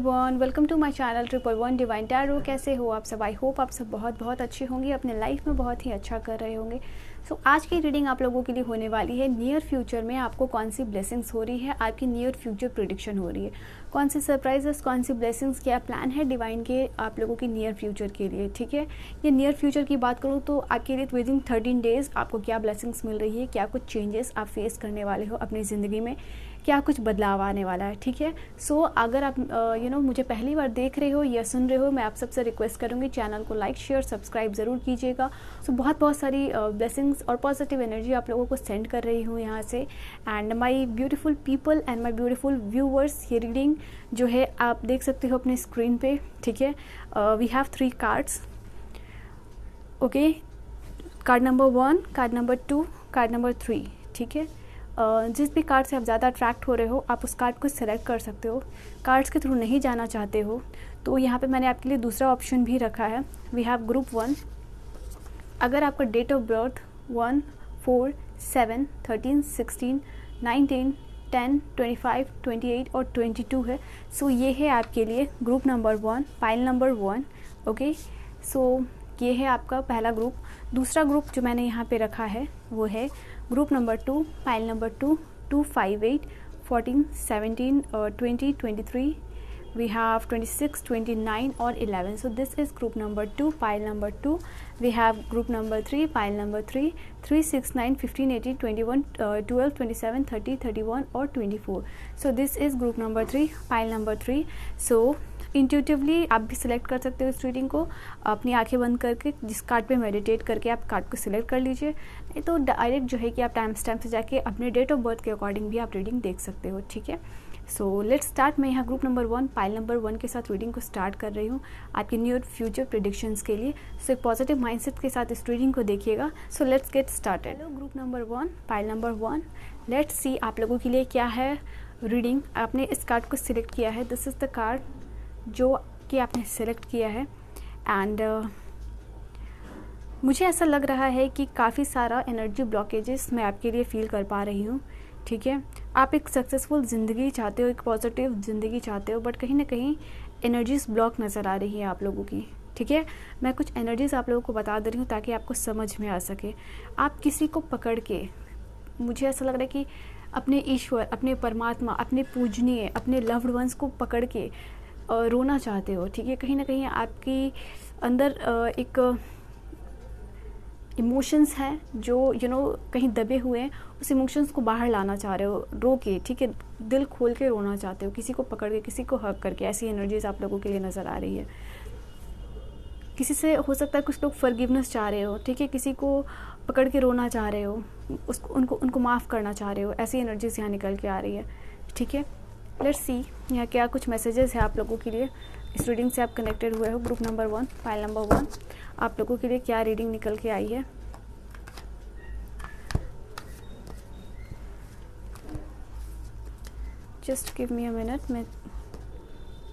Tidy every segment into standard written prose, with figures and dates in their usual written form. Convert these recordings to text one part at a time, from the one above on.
Everyone, welcome to my channel 111 divine tarot. कैसे हो आप सब? आई होप आप सब बहुत बहुत अच्छे होंगे, अपने लाइफ में बहुत ही अच्छा कर रहे होंगे। सो आज की रीडिंग आप लोगों के लिए होने वाली है नियर फ्यूचर में आपको कौन सी ब्लेसिंग्स हो रही है, आपकी नियर फ्यूचर प्रेडिक्शन हो रही है, कौन सी सरप्राइजेस, कौन सी ब्लेसिंग्स, क्या प्लान है डिवाइन के आप लोगों की नियर फ्यूचर के लिए। ठीक है, ये नियर फ्यूचर की बात करूँ तो आपके लिए विदिन 13 डेज आपको क्या ब्लेसिंग्स मिल रही है, क्या कुछ चेंजेस आप फेस करने वाले हो अपनी ज़िंदगी में, क्या कुछ बदलाव आने वाला है। ठीक है, सो अगर आप मुझे पहली बार देख रहे हो या सुन रहे हो, मैं आप सबसे रिक्वेस्ट करूँगी चैनल को लाइक शेयर सब्सक्राइब ज़रूर कीजिएगा। सो बहुत सारी ब्लेसिंग्स और पॉजिटिव एनर्जी आप लोगों को सेंड कर रही हूँ यहाँ से। And my beautiful people and my beautiful viewers, ये रीडिंग जो है आप देख सकते हो अपने स्क्रीन पे। ठीक है, we have 3 cards. Okay, card number 1, card number 2, card number 3। ठीक है, जिस भी कार्ड से आप ज़्यादा अट्रैक्ट हो रहे हो आप उस कार्ड को सिलेक्ट कर सकते हो। कार्ड्स के थ्रू नहीं जाना चाहते हो तो यहाँ पे मैंने आपके लिए दूसरा ऑप्शन भी रखा है। We have group 1। अगर आपका डेट ऑफ बर्थ 1, 4, 7, 13, 16, 19, 10, 25, 28 और 22 है, सो ये है आपके लिए group number 1, pile number 1। Okay, so ये है आपका पहला ग्रुप। दूसरा ग्रुप जो मैंने यहाँ पे रखा है वो है group number 2, pile number 2, 2, 5, 8, 14, 17, 20, 23, we have 26, 29 और 11. So this is group number 2, pile number 2. We have group number 3, pile number 3, 3, 6, 9, 15, 18, 21, 12, 27, 30, 31 और 24. So this is group number 3, pile number 3. So intuitively आप भी सिलेक्ट कर सकते हो इस रीडिंग को अपनी आंखें बंद करके, जिस कार्ड पे मेडिटेट करके आप कार्ड को सिलेक्ट कर लीजिए। नहीं तो डायरेक्ट जो है कि आप टाइम स्टैम्प से जाके अपने डेट ऑफ बर्थ के अकॉर्डिंग भी आप रीडिंग देख सकते हो। ठीक है, सो लेट्स स्टार्ट। मैं यहाँ ग्रुप नंबर 1, पाइल नंबर 1 के साथ रीडिंग को स्टार्ट कर रही हूँ आपकी नियर फ्यूचर प्रेडिक्शंस के लिए। सो एक पॉजिटिव माइंडसेट के साथ इस रीडिंग को देखिएगा। So let's get started. Hello group number 1, pile number 1, let's see आप लोगों के लिए क्या है रीडिंग। आपने इस कार्ड को सिलेक्ट किया है, दिस इज़ द कार्ड जो कि आपने सेलेक्ट किया है। एंड मुझे ऐसा लग रहा है कि काफ़ी सारा एनर्जी ब्लॉकेजेस मैं आपके लिए फील कर पा रही हूँ। ठीक है, आप एक सक्सेसफुल ज़िंदगी चाहते हो, एक पॉजिटिव ज़िंदगी चाहते हो, बट कहीं ना कहीं एनर्जीज ब्लॉक नज़र आ रही है आप लोगों की। ठीक है, मैं कुछ एनर्जीज आप लोगों को बता दे रही हूँ ताकि आपको समझ में आ सके। आप किसी को पकड़ के, मुझे ऐसा लग रहा है कि अपने ईश्वर, अपने परमात्मा, अपने पूजनीय, अपने लव्ड वंस को पकड़ के रोना चाहते हो। ठीक है, कहीं ना कहीं आपकी अंदर एक इमोशंस हैं जो कहीं दबे हुए हैं, उस इमोशंस को बाहर लाना चाह रहे हो रो के। ठीक है, दिल खोल के रोना चाहते हो, किसी को पकड़ के, किसी को हग करके। ऐसी एनर्जीज आप लोगों के लिए नज़र आ रही है। किसी से हो सकता है कुछ लोग फॉरगिवनेस चाह रहे हो। ठीक है, किसी को पकड़ के रोना चाह रहे हो, उसको उनको माफ़ करना चाह रहे हो। ऐसी एनर्जीज यहाँ निकल के आ रही है। ठीक है, लेट्स सी यहाँ क्या कुछ मैसेजेस है आप लोगों के लिए। इस रीडिंग से आप कनेक्टेड हुए हो ग्रुप नंबर 1, फाइल नंबर 1, आप लोगों के लिए क्या रीडिंग निकल के आई है। Just give me a minute. मैं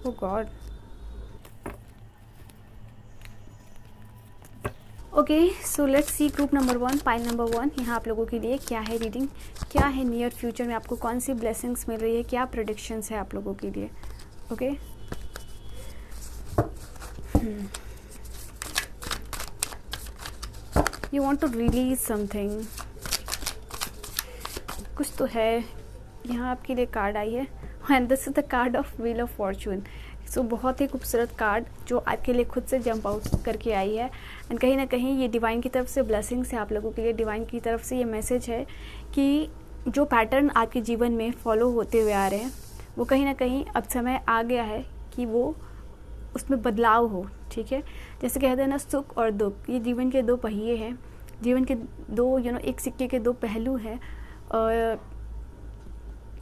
oh god. Okay, so let's see group number 1, pile number 1, यहाँ आप लोगों के लिए क्या है रीडिंग, क्या है नियर फ्यूचर में आपको कौन सी ब्लेसिंग्स मिल रही है, क्या प्रेडिक्शंस है आप लोगों के लिए। Okay, you want to release something, कुछ तो है। यहाँ आपके लिए कार्ड आई है and this is the card of wheel of fortune. So बहुत ही खूबसूरत कार्ड जो आपके लिए खुद से जंप आउट करके आई है। एंड कहीं ना कहीं ये डिवाइन की तरफ से ब्लेसिंग्स है आप लोगों के लिए। डिवाइन की तरफ से ये मैसेज है कि जो पैटर्न आपके जीवन में फॉलो होते हुए आ रहे हैं वो कहीं ना कहीं अब समय आ गया है कि वो उसमें बदलाव हो। ठीक है, जैसे कहते हैं ना, सुख और दुख, ये जीवन के 2 पहिए हैं। जीवन के 2 एक सिक्के के 2 पहलू हैं।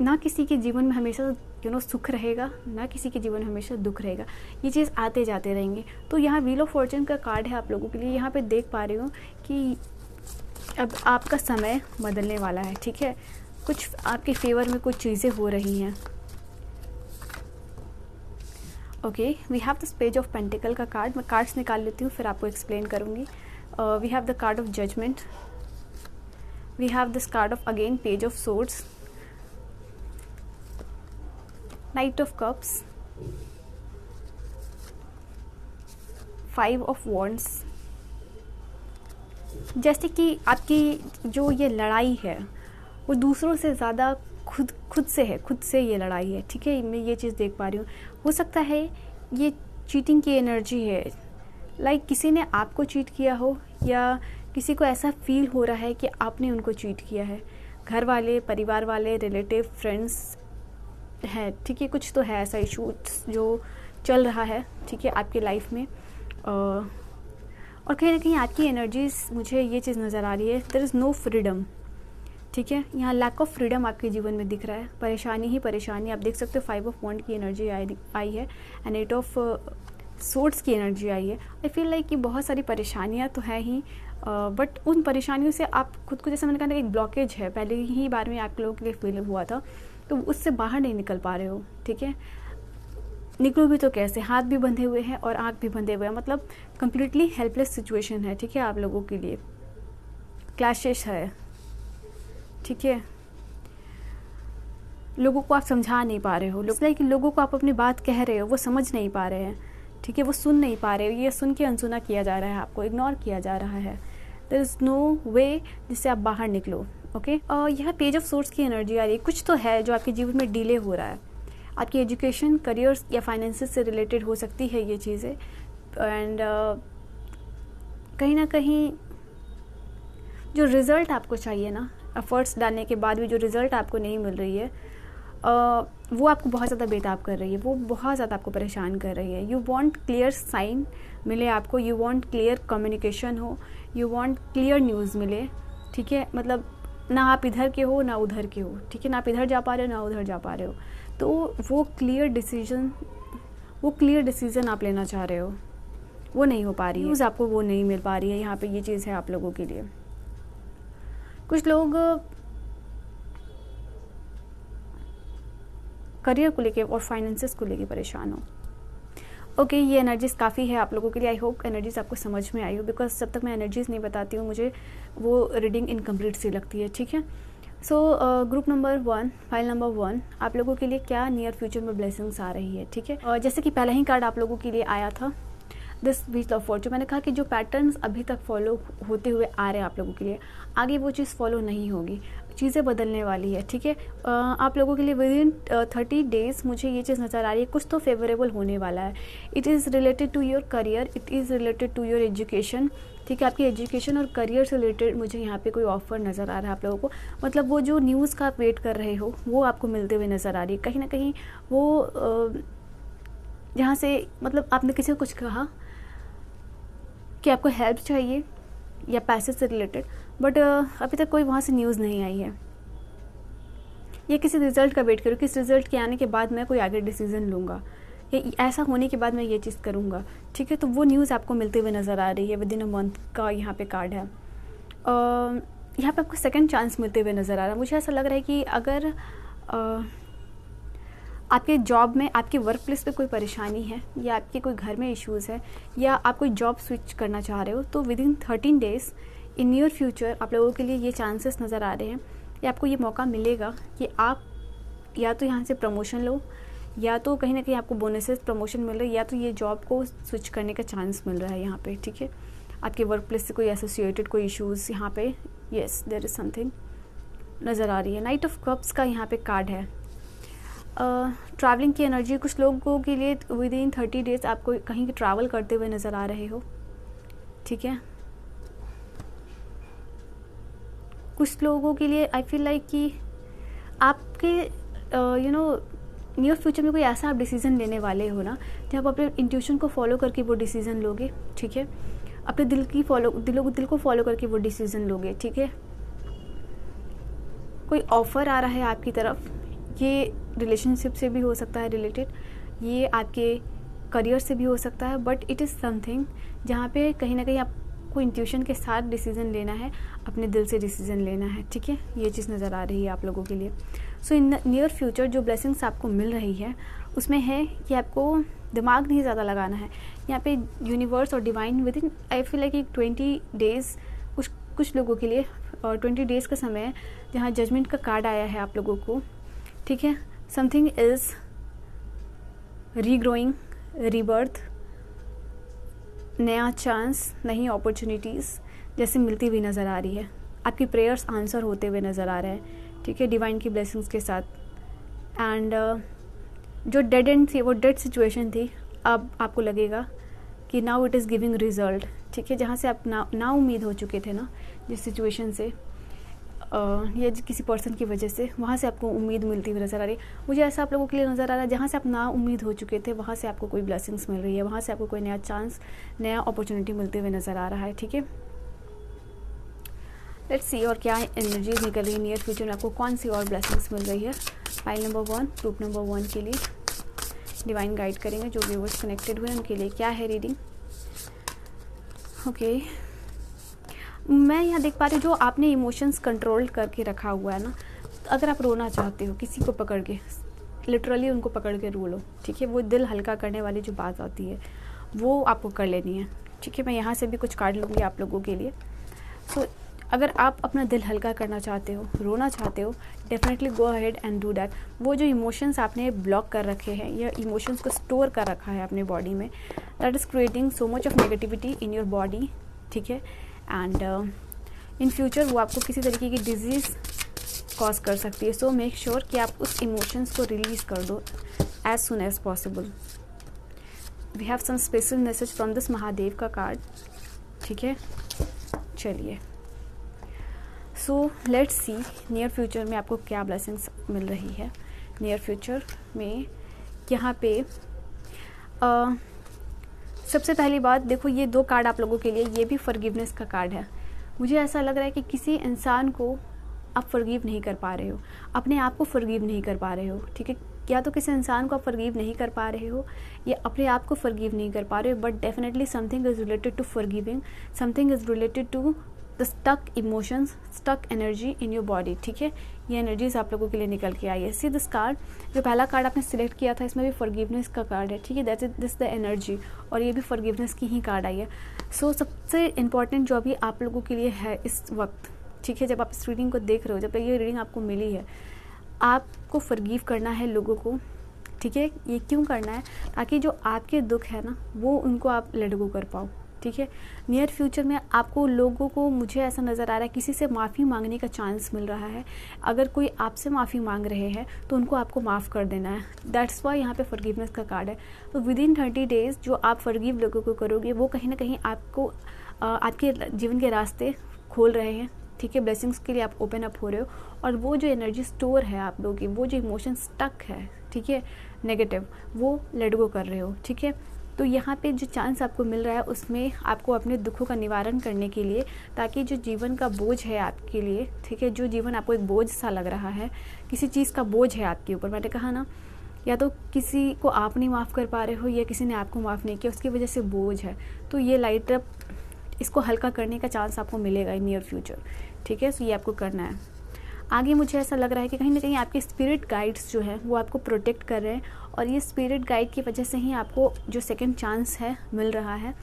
ना किसी के जीवन में हमेशा सुख रहेगा, ना किसी के जीवन में हमेशा दुख रहेगा। ये चीज़ आते जाते रहेंगे। तो यहाँ व्हील ऑफ फॉर्चून का कार्ड है आप लोगों के लिए। यहाँ पे देख पा रही हूँ कि अब आपका समय बदलने वाला है। ठीक है, कुछ आपके फेवर में कुछ चीज़ें हो रही हैं। Okay, we have this page of pentacle का कार्ड। मैं कार्ड्स निकाल लेती हूँ फिर आपको एक्सप्लेन करूँगी। We have the card of judgement, we have this card of again page of swords, Knight of Cups, 5 of wands. जैसे कि आपकी जो ये लड़ाई है वो दूसरों से ज़्यादा खुद से है, खुद से ये लड़ाई है, ठीक है। मैं ये चीज़ देख पा रही हूँ। हो सकता है ये चीटिंग की एनर्जी है, लाइक किसी ने आपको चीट किया हो या किसी को ऐसा फील हो रहा है कि आपने उनको चीट किया है। घर वाले, परिवार वाले, रिलेटिव, फ्रेंड्स है, ठीक है। कुछ तो है ऐसा इशू जो चल रहा है, ठीक है, आपकी लाइफ में। और कहीं ना कहीं आपकी एनर्जीज, मुझे ये चीज़ नज़र आ रही है, देयर इज़ नो फ्रीडम, ठीक है। यहाँ लैक ऑफ फ्रीडम आपके जीवन में दिख रहा है, परेशानी ही परेशानी। आप देख सकते हो 5 ऑफ वॉन्ड की एनर्जी आई है एंड 8 ऑफ सोर्ड्स की एनर्जी आई है। आई फील लाइक कि बहुत सारी परेशानियाँ तो है ही, बट उन परेशानियों से आप खुद को, जैसे मैंने कहा, एक ब्लॉकेज है, पहले ही बार में आप लोगों के लिए फील हुआ था, तो उससे बाहर नहीं निकल पा रहे हो, ठीक है। निकलो भी तो कैसे, हाथ भी बंधे हुए हैं और आँख भी बंधे हुए हैं, मतलब कम्प्लीटली हेल्पलेस सिचुएशन है, ठीक है, आप लोगों के लिए। क्लैशेस है, ठीक है। लोगों को आप समझा नहीं पा रहे हो, लोगों को आप अपनी बात कह रहे हो, वो समझ नहीं पा रहे हैं, ठीक है, वो सुन नहीं पा रहे हो, ये सुन के अनसुना किया जा रहा है, आपको इग्नोर किया जा रहा है। देयर इज़ नो वे जिससे आप बाहर निकलो, ओके। और यह पेज ऑफ सोर्स की एनर्जी आ रही है। कुछ तो है जो आपके जीवन में डिले हो रहा है, आपकी एजुकेशन, करियर्स या फाइनेंसेस से रिलेटेड हो सकती है ये चीज़ें। एंड कहीं ना कहीं जो रिज़ल्ट आपको चाहिए ना, एफर्ट्स डालने के बाद भी जो रिज़ल्ट आपको नहीं मिल रही है, वो आपको बहुत ज़्यादा बेताब कर रही है, वो बहुत ज़्यादा आपको परेशान कर रही है। यू वांट क्लियर साइन मिले आपको, यू वांट क्लियर कम्युनिकेशन हो, यू वांट क्लियर न्यूज़ मिले, ठीक है। मतलब ना आप इधर के हो ना उधर के हो, ठीक है, ना आप इधर जा पा रहे हो ना उधर जा पा रहे हो। तो वो क्लियर डिसीजन आप लेना चाह रहे हो, वो नहीं हो पा रही है, न्यूज़ आपको वो नहीं मिल पा रही है। यहाँ पे ये चीज़ है आप लोगों के लिए। कुछ लोग करियर को लेके और फाइनेंसेस को लेके परेशान हो। ओके, ये एनर्जीज काफ़ी है आप लोगों के लिए। आई होप एनर्जीज आपको समझ में आई हो, बिकॉज जब तक मैं एनर्जीज नहीं बताती हूँ मुझे वो रीडिंग इनकम्प्लीट सी लगती है, ठीक है। So group number 1, file number 1, आप लोगों के लिए क्या नियर फ्यूचर में ब्लेसिंग्स आ रही है, ठीक है। जैसे कि पहला ही कार्ड आप लोगों के लिए आया था, दिस व्हील ऑफ फॉर्चून। मैंने कहा कि जो पैटर्न्स अभी तक फॉलो होते हुए आ रहे हैं आप लोगों के लिए, आगे वो चीज़ फॉलो नहीं होगी, चीज़ें बदलने वाली है, ठीक है। आप लोगों के लिए विद इन 30 डेज मुझे ये चीज़ नज़र आ रही है, कुछ तो फेवरेबल होने वाला है। It is related to your career, it is related to your education, ठीक है। आपकी एजुकेशन और करियर से रिलेटेड मुझे यहाँ पे कोई ऑफर नज़र आ रहा है आप लोगों को। मतलब वो जो न्यूज़ का आप वेट कर रहे हो वो आपको मिलते हुए नज़र आ रही है। कहीं ना कहीं वो जहाँ से, मतलब आपने किसी को कुछ कहा कि आपको हेल्प चाहिए या पैसे से रिलेटेड, बट अभी तक कोई वहाँ से न्यूज़ नहीं आई है। ये किसी रिज़ल्ट का वेट करो, किस रिज़ल्ट के आने के बाद मैं कोई आगे डिसीज़न लूँगा, या ऐसा होने के बाद मैं ये चीज़ करूँगा, ठीक है। तो वो न्यूज़ आपको मिलते हुए नज़र आ रही है। विद इन अ मंथ का यहाँ पे कार्ड है। यहाँ पे आपको सेकंड चांस मिलते हुए नज़र आ रहा है। मुझे ऐसा लग रहा है कि अगर आपके जॉब में, आपके वर्क प्लेस पे कोई परेशानी है, या आपके कोई घर में इश्यूज़ है, या आप कोई जॉब स्विच करना चाह रहे हो, तो with in 13 days in near future आप लोगों के लिए ये चांसेस नज़र आ रहे हैं, या आपको ये मौका मिलेगा कि आप या तो यहाँ से प्रमोशन लो, या तो कहीं ना कहीं आपको बोनसेस प्रमोशन मिल रहा है, या तो ये जॉब को स्विच करने का चांस मिल रहा है यहाँ पे, ठीक है। आपके वर्क प्लेस से कोई एसोसिएटेड कोई इश्यूज़ यहाँ पे, येस देयर इज़ समथिंग नज़र आ रही है। नाइट ऑफ कप्स का यहाँ पे कार्ड है। ट्रैवलिंग की एनर्जी, कुछ लोगों के लिए विद इन 30 डेज आपको कहीं ट्रैवल करते हुए नज़र आ रहे हो, ठीक है। कुछ लोगों के लिए आई फील लाइक कि आपके नियर फ्यूचर में कोई ऐसा आप डिसीज़न लेने वाले हो ना, जब आप अपने इंट्यूशन को फॉलो करके वो डिसीज़न लोगे, ठीक है। अपने दिल को फॉलो करके वो डिसीज़न लोगे, ठीक है। कोई ऑफ़र आ रहा है आपकी तरफ, ये रिलेशनशिप से भी हो सकता है रिलेटेड, ये आपके करियर से भी हो सकता है, बट इट इज़ समथिंग जहाँ पे कहीं ना कहीं आपको इंट्यूशन के साथ डिसीज़न लेना है, अपने दिल से डिसीज़न लेना है, ठीक है। ये चीज़ नज़र आ रही है आप लोगों के लिए। सो इन नियर फ्यूचर जो ब्लेसिंग्स आपको मिल रही है उसमें है कि आपको दिमाग नहीं ज़्यादा लगाना है। यहाँ पे यूनिवर्स और divine with in I feel like 20 days, कुछ लोगों के लिए 20 डेज़ का समय है जहाँ जजमेंट का कार्ड आया है आप लोगों को, ठीक है। समथिंग इज़ रीग्रोइंग, रीबर्थ, नया चांस, नई अपॉर्चुनिटीज़ जैसे मिलती हुई नज़र आ रही है। आपकी प्रेयर्स आंसर होते हुए नज़र आ रहे हैं, ठीक है, डिवाइन की ब्लेसिंग्स के साथ। एंड जो डेड एंड थी, वो डेड सिचुएशन थी, अब आपको लगेगा कि now it is giving result, ठीक है। जहाँ से आप ना उम्मीद हो चुके थे ना जिस सिचुएशन से, या किसी पर्सन की वजह से, वहाँ से आपको उम्मीद मिलती हुई नज़र आ रही है। मुझे ऐसा आप लोगों के लिए नज़र आ रहा है, जहाँ से आप ना उम्मीद हो चुके थे वहाँ से आपको कोई ब्लेसिंग्स मिल रही है, वहाँ से आपको कोई नया चांस, नया अपॉर्चुनिटी मिलते हुए नज़र आ रहा है, ठीक है। लेट्स सी और क्या एनर्जीज निकल रही है नियर फ्यूचर में, आपको कौन सी और ब्लेसिंग्स मिल रही है। फाइल नंबर 1, ग्रुप नंबर 1 के लिए डिवाइन गाइड करेंगे, जो व्यूअर्स कनेक्टेड हुए उनके लिए क्या है रीडिंग। ओके, मैं यहाँ देख पा रही हूँ जो आपने इमोशंस कंट्रोल करके रखा हुआ है ना, अगर आप रोना चाहते हो किसी को पकड़ के, लिटरली उनको पकड़ के रो लो, ठीक है। वो दिल हल्का करने वाली जो बात आती है वो आपको कर लेनी है, ठीक है। मैं यहाँ से भी कुछ कार्ड लूँगी आप लोगों के लिए। सो अगर आप अपना दिल हल्का करना चाहते हो, रोना चाहते हो, definitely go ahead and do that. वो जो इमोशंस आपने ब्लॉक कर रखे हैं या इमोशंस को स्टोर कर रखा है अपने बॉडी में, that is creating so much of negativity in your body, ठीक है। एंड इन फ्यूचर वो आपको किसी तरीके की डिजीज़ कॉज कर सकती है। सो मेक श्योर कि आप उस इमोशंस को रिलीज़ कर दो as soon as possible. We have some special message from this Mahadev का कार्ड, ठीक है। चलिए, so let's see near future में आपको क्या ब्लेसिंग्स मिल रही है। नियर फ्यूचर में यहाँ पे सबसे पहली बात देखो, ये 2 कार्ड आप लोगों के लिए, ये भी फॉरगिवनेस का कार्ड है। मुझे ऐसा लग रहा है कि किसी इंसान को आप फॉरगिव नहीं कर पा रहे हो, अपने आप को फॉरगिव नहीं कर पा रहे हो, ठीक है। या तो किसी इंसान को आप फॉरगिव नहीं कर पा रहे हो या अपने आप को फॉरगिव नहीं कर पा रहे हो, but definitely something is related to forgiving, something is related to the stuck emotions, stuck energy in your body, ठीक है। ये एनर्जीज आप लोगों के लिए निकल के आई है। सी दिस कार्ड, जो पहला कार्ड आपने सिलेक्ट किया था इसमें भी फॉरगिवनेस का कार्ड है, ठीक है। That is this the energy, और ये भी फॉरगिवनेस की ही कार्ड आई है। सो सबसे इम्पॉर्टेंट जो अभी आप लोगों के लिए है इस वक्त, ठीक है, जब आप इस रीडिंग को देख रहे हो, जब ये रीडिंग आपको मिली है, आपको फॉरगिव करना है लोगों को, ठीक है। ये क्यों करना है? ताकि जो आपके दुख है ना वो उनको आप लेट गो कर पाओ, ठीक है। नियर फ्यूचर में आपको लोगों को, मुझे ऐसा नज़र आ रहा है, किसी से माफ़ी मांगने का चांस मिल रहा है। अगर कोई आपसे माफ़ी मांग रहे हैं तो उनको आपको माफ़ कर देना है। दैट्स वाई यहाँ पे फॉरगिवनेस का कार्ड है। तो विद इन 30 डेज़ जो आप फॉरगिव लोगों को करोगे वो कहीं ना कहीं आपको आपके जीवन के रास्ते खोल रहे हैं, ठीक है। ब्लेसिंग्स के लिए आप ओपन अप हो रहे हो, और वो जो एनर्जी स्टोर है आप लोगों की, वो जो इमोशन स्टक है, ठीक है, नेगेटिव, वो लेट गो कर रहे हो, ठीक है। तो यहाँ पे जो चांस आपको मिल रहा है उसमें आपको अपने दुखों का निवारण करने के लिए, ताकि जो जीवन का बोझ है आपके लिए, ठीक है, जो जीवन आपको एक बोझ सा लग रहा है, किसी चीज़ का बोझ है आपके ऊपर, मैंने कहा ना, या तो किसी को आप नहीं माफ़ कर पा रहे हो या किसी ने आपको माफ़ नहीं किया, उसकी वजह से बोझ है, तो ये लाइट अप, इसको हल्का करने का चांस आपको मिलेगा इन नियर फ्यूचर, ठीक है। सो ये आपको करना है। आगे मुझे ऐसा लग रहा है कि कहीं ना कहीं आपके स्पिरिट गाइड्स जो है वो आपको प्रोटेक्ट कर रहे हैं, और ये स्पिरिट गाइड की वजह से ही आपको जो सेकंड चांस है मिल रहा है।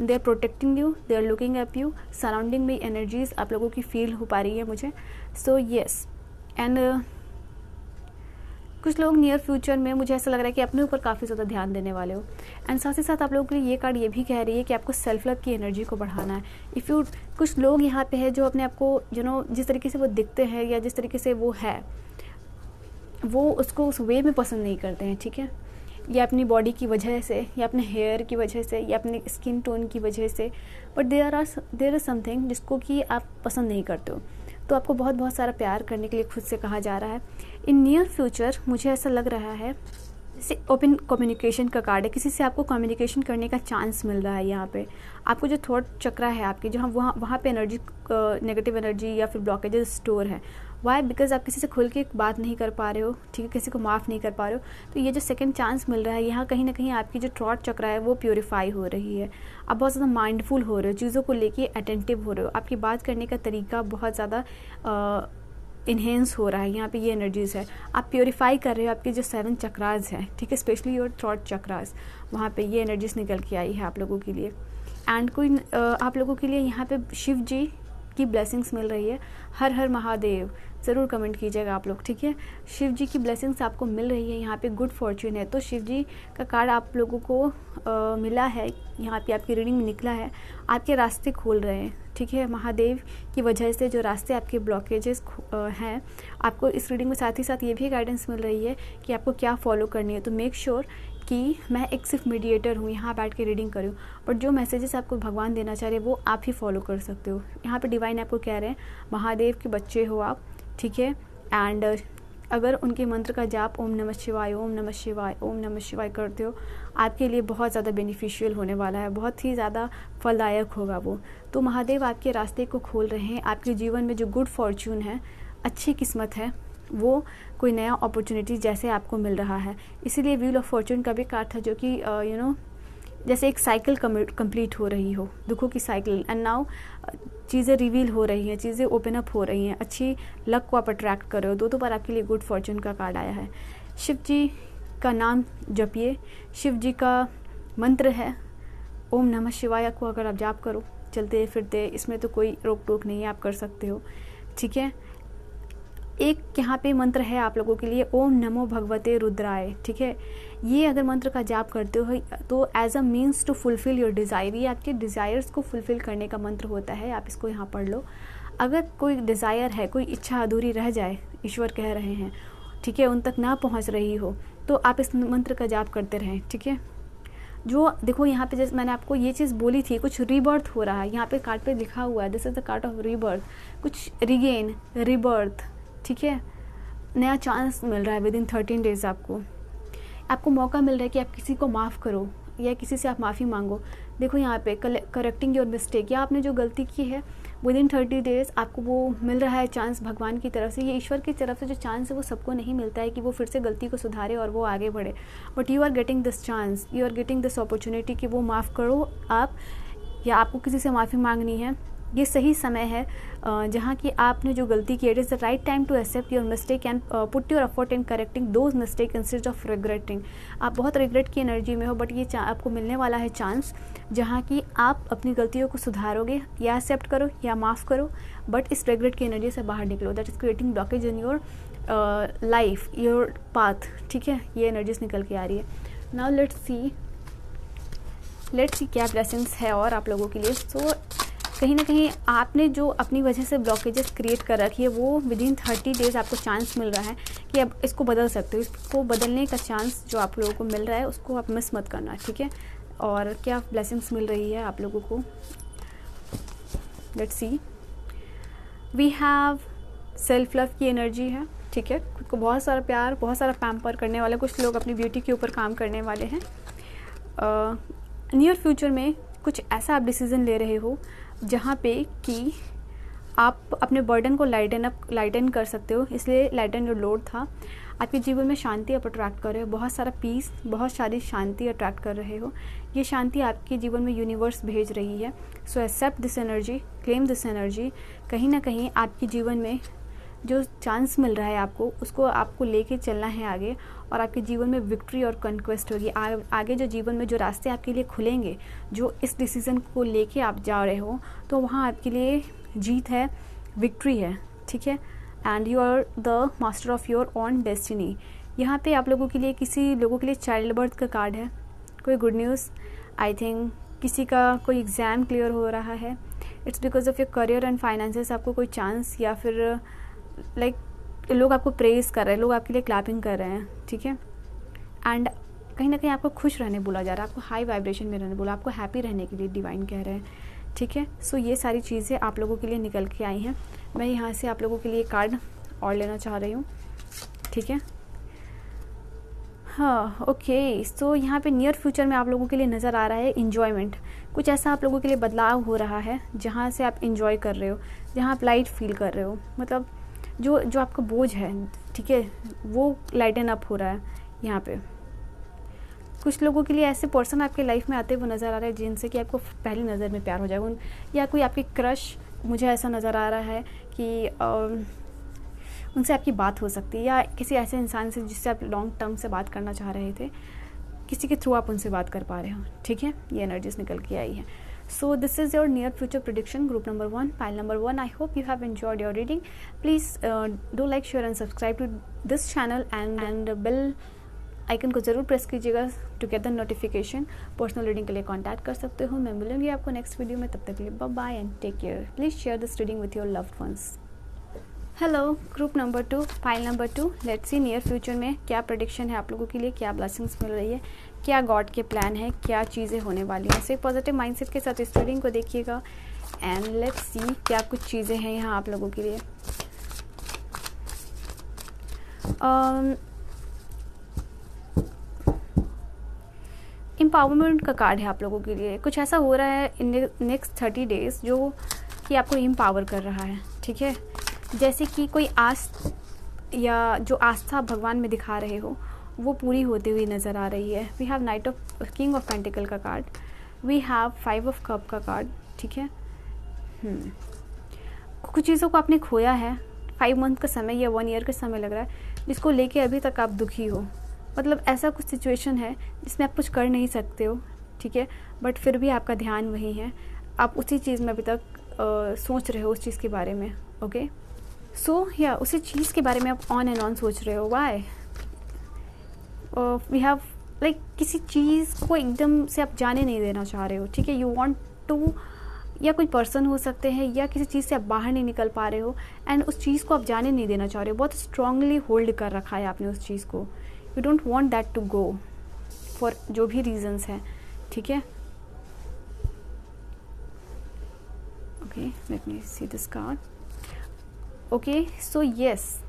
They are protecting you, they are looking at you, surrounding में एनर्जीज आप लोगों की फील हो पा रही है मुझे। सो येस, एंड कुछ लोग नियर फ्यूचर में, मुझे ऐसा लग रहा है कि अपने ऊपर काफ़ी ज़्यादा ध्यान देने वाले हो। एंड साथ ही साथ आप लोगों के लिए ये कार्ड ये भी कह रही है कि आपको सेल्फ लव की एनर्जी को बढ़ाना है। इफ़ यू, कुछ लोग यहाँ पे है जो अपने आप को जिस तरीके से वो दिखते हैं या जिस तरीके से वो है, वो उसको उस वे में पसंद नहीं करते हैं, ठीक है। या अपनी बॉडी की वजह से, या अपने हेयर की वजह से, या अपने स्किन टोन की वजह से, बट देयर इज़ समथिंग जिसको कि आप पसंद नहीं करते हो। तो आपको बहुत बहुत सारा प्यार करने के लिए खुद से कहा जा रहा है। इन नियर फ्यूचर मुझे ऐसा लग रहा है जैसे ओपन कम्युनिकेशन का कार्ड है, किसी से आपको कम्युनिकेशन करने का चांस मिल रहा है। यहाँ पे आपको जो थॉट चक्रा है आपके, जहाँ वहाँ पे एनर्जी, नेगेटिव एनर्जी या फिर ब्लॉकेजेस स्टोर है। वाई? बिकॉज आप किसी से खुल के बात नहीं कर पा रहे हो, ठीक है, किसी को माफ़ नहीं कर पा रहे हो। तो ये जो सेकंड चांस मिल रहा है, यहाँ कहीं ना कहीं आपकी जो थॉट चक्रा है वो प्योरीफाई हो रही है। आप बहुत ज़्यादा माइंडफुल हो रहे हो, चीज़ों को लेके अटेंटिव हो रहे हो, आपकी बात करने का तरीका बहुत ज़्यादा इन्हेंस हो रहा है। यहाँ पे ये एनर्जीज़ है, आप प्योरीफाई कर रहे हो आपके जो 7 चक्रास हैं, ठीक है, स्पेशली योर थॉट चक्रास, वहाँ पे ये एनर्जीज निकल के आई है आप लोगों के लिए। एंड कोई आप लोगों के लिए यहाँ पे शिव जी की ब्लेसिंग्स मिल रही है। हर हर महादेव, ज़रूर कमेंट कीजिएगा आप लोग, ठीक है। शिव जी की ब्लेसिंग्स आपको मिल रही है, यहाँ पे गुड फॉर्च्यून है, तो शिव जी का कार्ड आप लोगों को मिला है, यहाँ पे आपकी रीडिंग में निकला है, आपके रास्ते खोल रहे हैं, ठीक है। महादेव की वजह से जो रास्ते आपके ब्लॉकेजेस हैं, आपको इस रीडिंग में साथ ही साथ ये भी गाइडेंस मिल रही है कि आपको क्या फॉलो करनी है। तो मेक श्योर कि मैं एक सिर्फ मीडिएटर हूँ, यहाँ बैठ के रीडिंग कर रही हूँ, बट जो मैसेजेस आपको भगवान देना चाह रहे हैं वो आप ही फॉलो कर सकते हो। यहाँ पे डिवाइन आपको कह रहे हैं महादेव के बच्चे हो आप, ठीक है। एंड अगर उनके मंत्र का जाप ओम नमः शिवाय, ओम नमः शिवाय, ओम नमः शिवाय करते हो, आपके लिए बहुत ज़्यादा बेनिफिशियल होने वाला है, बहुत ही ज़्यादा फलदायक होगा वो। तो महादेव आपके रास्ते को खोल रहे हैं, आपके जीवन में जो गुड फॉर्च्यून है, अच्छी किस्मत है, वो कोई नया अपॉर्चुनिटी जैसे आपको मिल रहा है। इसीलिए व्हील ऑफ फॉर्च्यून का भी कार्ड था, जो कि जैसे एक साइकिल कंप्लीट हो रही हो, दुखों की साइकिल, एंड नाउ चीज़ें रिवील हो रही हैं, चीज़ें ओपन अप हो रही हैं, अच्छी लक को आप अट्रैक्ट कर रहे हो। दो बार आपके लिए गुड फॉर्च्यून का कार्ड आया है। शिव जी का नाम जपिए, शिव जी का मंत्र है ओम नमः शिवाय को अगर आप जाप करो चलते फिरते, इसमें तो कोई रोक टोक नहीं है, आप कर सकते हो, ठीक है। एक यहाँ पे मंत्र है आप लोगों के लिए ओम नमो भगवते रुद्राय, ठीक है। ये अगर मंत्र का जाप करते हो तो as a means to fulfil your desire, ये आपके डिज़ायर्स को फुलफिल करने का मंत्र होता है, आप इसको यहाँ पढ़ लो। अगर कोई डिज़ायर है, कोई इच्छा अधूरी रह जाए, ईश्वर कह रहे हैं, ठीक है, उन तक ना पहुँच रही हो, तो आप इस मंत्र का जाप करते रहें, ठीक है। जो देखो यहाँ पे जैसे मैंने आपको ये चीज़ बोली थी, कुछ रीबर्थ हो रहा है, यहाँ पे कार्ड पे लिखा हुआ है this is the card of rebirth, कुछ रिगेन, रीबर्थ, ठीक है। नया चांस मिल रहा है विद इन 13 डेज, आपको मौका मिल रहा है कि आप किसी को माफ़ करो या किसी से आप माफ़ी मांगो। देखो यहाँ पे करेक्टिंग योर मिस्टेक, या आपने जो गलती की है विद इन 30 डेज आपको वो मिल रहा है चांस भगवान की तरफ से। ये ईश्वर की तरफ से जो चांस है वो सबको नहीं मिलता है कि वो फिर से गलती को सुधारे और वो आगे बढ़े, but you are getting this chance, you are getting this opportunity कि वो माफ़ करो आप, या आपको किसी से माफ़ी मांगनी है। ये सही समय है जहाँ कि आपने जो गलती की, it is the right time to accept your mistake and put your effort in correcting those mistake instead of regretting. आप बहुत रिग्रेट की एनर्जी में हो, बट ये आपको मिलने वाला है चांस जहाँ कि आप अपनी गलतियों को सुधारोगे, या एक्सेप्ट करो या माफ़ करो, बट इस रिग्रेट की एनर्जी से बाहर निकलो। That is creating blockage in your life, your path, ठीक है। ये एनर्जीज निकल के आ रही है। नाउ लेट्स सी क्या ब्लेसिंग्स है और आप लोगों के लिए। सो कहीं ना कहीं आपने जो अपनी वजह से ब्लॉकेजेस क्रिएट कर रखी है, वो विद इन 30 डेज आपको चांस मिल रहा है कि आप इसको बदल सकते हो। इसको बदलने का चांस जो आप लोगों को मिल रहा है उसको आप मिस मत करना, ठीक है। और क्या ब्लेसिंग्स मिल रही है आप लोगों को, let's see. We have self love की एनर्जी है, ठीक है। खुद को बहुत सारा प्यार, बहुत सारा पैम्पर करने वाले, कुछ लोग अपनी ब्यूटी के ऊपर काम करने वाले हैं। नियर फ्यूचर में कुछ ऐसा आप डिसीज़न ले रहे हो जहाँ पे कि आप अपने बर्डन को लाइटन कर सकते हो, इसलिए लाइटन जो लोड था आपके जीवन में शांति आप अट्रैक्ट कर रहे हो, बहुत सारा पीस, बहुत सारी शांति अट्रैक्ट कर रहे हो। ये शांति आपके जीवन में यूनिवर्स भेज रही है। So accept this energy, claim this energy. कहीं ना कहीं आपके जीवन में जो चांस मिल रहा है आपको, उसको आपको लेके चलना है आगे, और आपके जीवन में विक्ट्री और कॉन्क्वेस्ट होगी। आगे जो जीवन में जो रास्ते आपके लिए खुलेंगे, जो इस डिसीज़न को लेके आप जा रहे हो, तो वहाँ आपके लिए जीत है, विक्ट्री है, ठीक है। And you are the master of your own destiny. यहाँ पे आप लोगों के लिए, किसी लोगों के लिए चाइल्ड बर्थ का कार्ड है, कोई गुड न्यूज़, आई थिंक किसी का कोई एग्ज़ाम क्लियर हो रहा है, it's because of your career and finances, आपको कोई चांस, या फिर लाइक लोग आपको प्रेज़ कर रहे हैं, लोग आपके लिए क्लैपिंग कर रहे हैं, ठीक है। एंड कहीं ना कहीं आपको खुश रहने बोला जा रहा है, आपको हाई वाइब्रेशन में रहने बोला, आपको हैप्पी रहने के लिए डिवाइन कह रहे हैं, ठीक है। सो ये सारी चीज़ें आप लोगों के लिए निकल के आई हैं। मैं यहाँ से आप लोगों के लिए कार्ड और लेना चाह रही हूँ, ठीक है। हाँ, ओके। सो यहाँ पे नियर फ्यूचर में आप लोगों के लिए नज़र आ रहा है इन्जॉयमेंट। कुछ ऐसा आप लोगों के लिए बदलाव हो रहा है जहाँ से आप इन्जॉय कर रहे हो, जहाँ आप लाइट फील कर रहे हो, मतलब जो आपका बोझ है, ठीक है, वो लाइटन अप हो रहा है। यहाँ पे कुछ लोगों के लिए ऐसे पर्सन आपके लाइफ में आते हुए नज़र आ रहे हैं जिनसे कि आपको पहली नज़र में प्यार हो जाएगा, या कोई आपकी क्रश, मुझे ऐसा नज़र आ रहा है कि उनसे आपकी बात हो सकती है, या किसी ऐसे इंसान से जिससे आप लॉन्ग टर्म से बात करना चाह रहे थे, किसी के थ्रू आप उनसे बात कर पा रहे हो, ठीक है। ये एनर्जीज निकल के आई है। So this is your near future prediction, group number 1, pile number 1. I hope you have enjoyed your reading. Please do like, share and subscribe to this channel and bell icon को ज़रूर press कीजिएगा to get the notification. Personal reading के लिए contact कर सकते हो. मैं मिलूंगी आपको नेक्स्ट वीडियो में. तब तक के लिए bye bye and take care. Please share this reading with your loved ones. Hello group number 2, file number 2. Let's see near future में क्या प्रेडिक्शन है आप लोगों के लिए, क्या ब्लेसिंग्स मिल रही है, क्या गॉड के प्लान है, क्या चीज़ें होने वाली हैं. सो एक पॉजिटिव माइंडसेट के साथ इस रीडिंग को देखिएगा एंड लेट्स सी क्या कुछ चीज़ें हैं यहाँ आप लोगों के लिए. एम्पावरमेंट का कार्ड है आप लोगों के लिए. कुछ ऐसा हो रहा है इन नेक्स्ट 30 डेज जो कि आपको एम्पावर कर रहा है. ठीक है, जैसे कि कोई आस या जो आस्था भगवान में दिखा रहे हो वो पूरी होती हुई नज़र आ रही है. We have knight of king of pentacle का card, we have 5 of cup का कार्ड. ठीक है, कुछ चीज़ों को आपने खोया है. 5 मंथ का समय या 1 ईयर का समय लग रहा है जिसको लेके अभी तक आप दुखी हो. मतलब ऐसा कुछ सिचुएशन है जिसमें आप कुछ कर नहीं सकते हो. ठीक है, बट फिर भी आपका ध्यान वही है. आप उसी चीज़ में अभी तक सोच रहे हो, उस चीज़ के बारे में. ओके, सो या उसी चीज़ के बारे में आप ऑन एंड ऑन सोच रहे हो. वाई वी हैव लाइक किसी चीज़ को एकदम से आप जाने नहीं देना चाह रहे हो. ठीक है, यू वांट टू, या कोई पर्सन हो सकते हैं या किसी चीज़ से आप बाहर नहीं निकल पा रहे हो एंड उस चीज़ को आप जाने नहीं देना चाह रहे हो. बहुत स्ट्रांगली होल्ड कर रखा है आपने उस चीज़ को. You don't want that to go for जो भी रीजंस हैं. ठीक है, okay, let me see this card. Okay, so yes,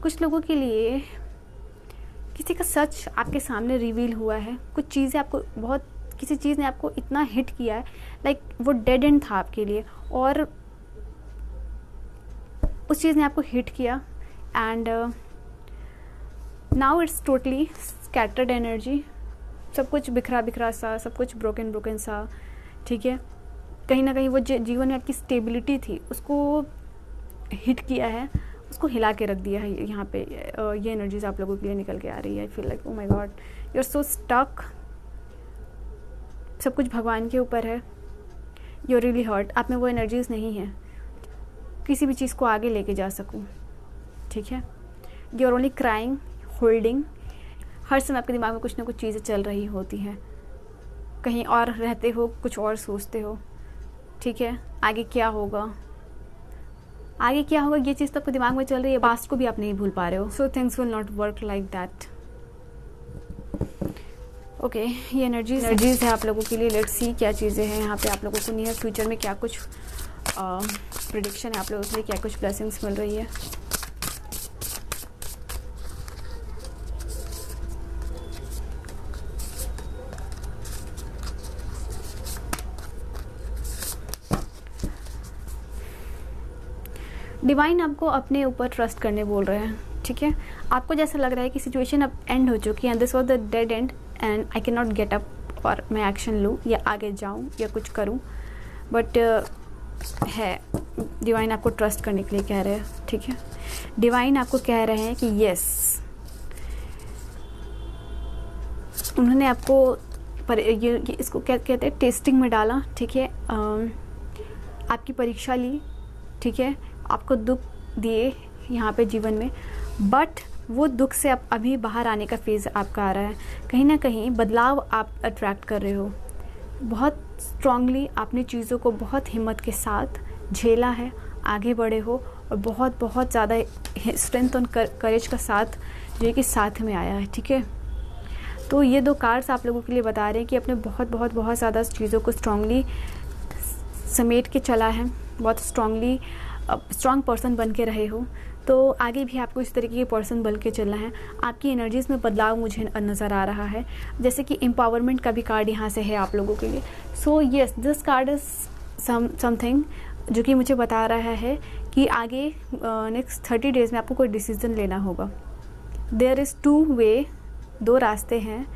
कुछ लोगों के लिए किसी का सच आपके सामने रिवील हुआ है. कुछ चीज़ें आपको बहुत, किसी चीज़ ने आपको इतना हिट किया है लाइक वो डेड एंड था आपके लिए और उस चीज़ ने आपको हिट किया and now it's totally scattered energy. सब कुछ बिखरा बिखरा सा, सब कुछ ब्रोकन ब्रोकन सा. ठीक है, कहीं ना कहीं वो जीवन में आपकी स्टेबिलिटी थी उसको हिट किया है, उसको हिला के रख दिया है. यहाँ पे ये एनर्जीज आप लोगों के लिए निकल के आ रही है. I feel like oh my god, you are so stuck. सब कुछ भगवान के ऊपर है. You are really hurt. आप में वो एनर्जीज नहीं है किसी भी चीज़ को आगे लेके जा सकूँ. ठीक है, you are only crying, holding. हर समय आपके दिमाग में कुछ ना कुछ चीज़ें चल रही होती हैं. कहीं और रहते हो, कुछ और सोचते हो. ठीक है, आगे क्या होगा, आगे क्या होगा, ये चीज़ तो आपके दिमाग में चल रही है. पास्ट को भी आप नहीं भूल पा रहे हो. So things will not work like that. Okay, ये एनर्जीज है आप लोगों के लिए. लेट्स सी क्या चीज़ें हैं यहाँ पे आप लोगों को नियर फ्यूचर में. क्या कुछ प्रेडिक्शन है आप लोगों के लिए, क्या कुछ ब्लेसिंग्स मिल रही है. डिवाइन आपको अपने ऊपर ट्रस्ट करने बोल रहे हैं. ठीक है, आपको जैसा लग रहा है कि सिचुएशन अब एंड हो चुकी है. This was the dead and and I can not get up और मैं एक्शन लूँ या आगे जाऊँ या कुछ करूँ. बट है, डिवाइन आपको ट्रस्ट करने के लिए कह रहे हैं. ठीक है, डिवाइन आपको कह रहे हैं कि यस, उन्होंने आपको पर ये इसको क्या कहते हैं, टेस्टिंग में डाला. ठीक है, आपकी परीक्षा ली. ठीक है, आपको दुख दिए यहाँ पे जीवन में, बट वो दुख से आप अभी बाहर आने का फेज़ आपका आ रहा है. कहीं ना कहीं बदलाव आप अट्रैक्ट कर रहे हो. बहुत स्ट्रांगली आपने चीज़ों को बहुत हिम्मत के साथ झेला है, आगे बढ़े हो और बहुत बहुत ज़्यादा स्ट्रेंथ और करेज का साथ जो है कि साथ में आया है. ठीक है, तो ये 2 कार्ड्स आप लोगों के लिए बता रहे हैं कि आपने बहुत बहुत बहुत ज़्यादा चीज़ों को स्ट्रांगली समेट के चला है. बहुत स्ट्रांगली स्ट्रांग पर्सन बन के रहे हो. तो आगे भी आपको इस तरीके के पर्सन बन के चलना है. आपकी एनर्जीज़ में बदलाव मुझे नज़र आ रहा है. जैसे कि एम्पावरमेंट का भी कार्ड यहाँ से है आप लोगों के लिए. So yes, this card is something जो कि मुझे बता रहा है कि आगे नेक्स्ट 30 डेज़ में आपको कोई डिसीज़न लेना होगा. देयर इज़ 2 वे, 2 रास्ते हैं.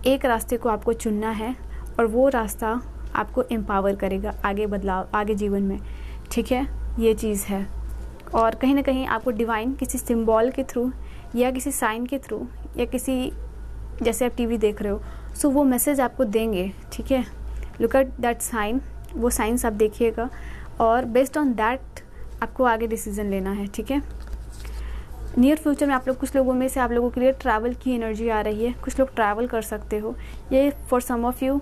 एक रास्ते को आपको चुनना है और वो रास्ता आपको एम्पावर करेगा आगे बदलाव, आगे जीवन में. ठीक है, ये चीज़ है. और कहीं ना कहीं आपको डिवाइन किसी सिंबल के थ्रू या किसी साइन के थ्रू या किसी, जैसे आप टीवी देख रहे हो, सो वो मैसेज आपको देंगे. ठीक है, लुक एट दैट साइन वो साइंस आप देखिएगा और बेस्ड ऑन दैट आपको आगे डिसीजन लेना है, ठीक है। नियर फ्यूचर में आप लोग, कुछ लोगों में से आप लोगों के लिए ट्रैवल की एनर्जी आ रही है, कुछ लोग ट्रैवल कर सकते हो। ये for some of you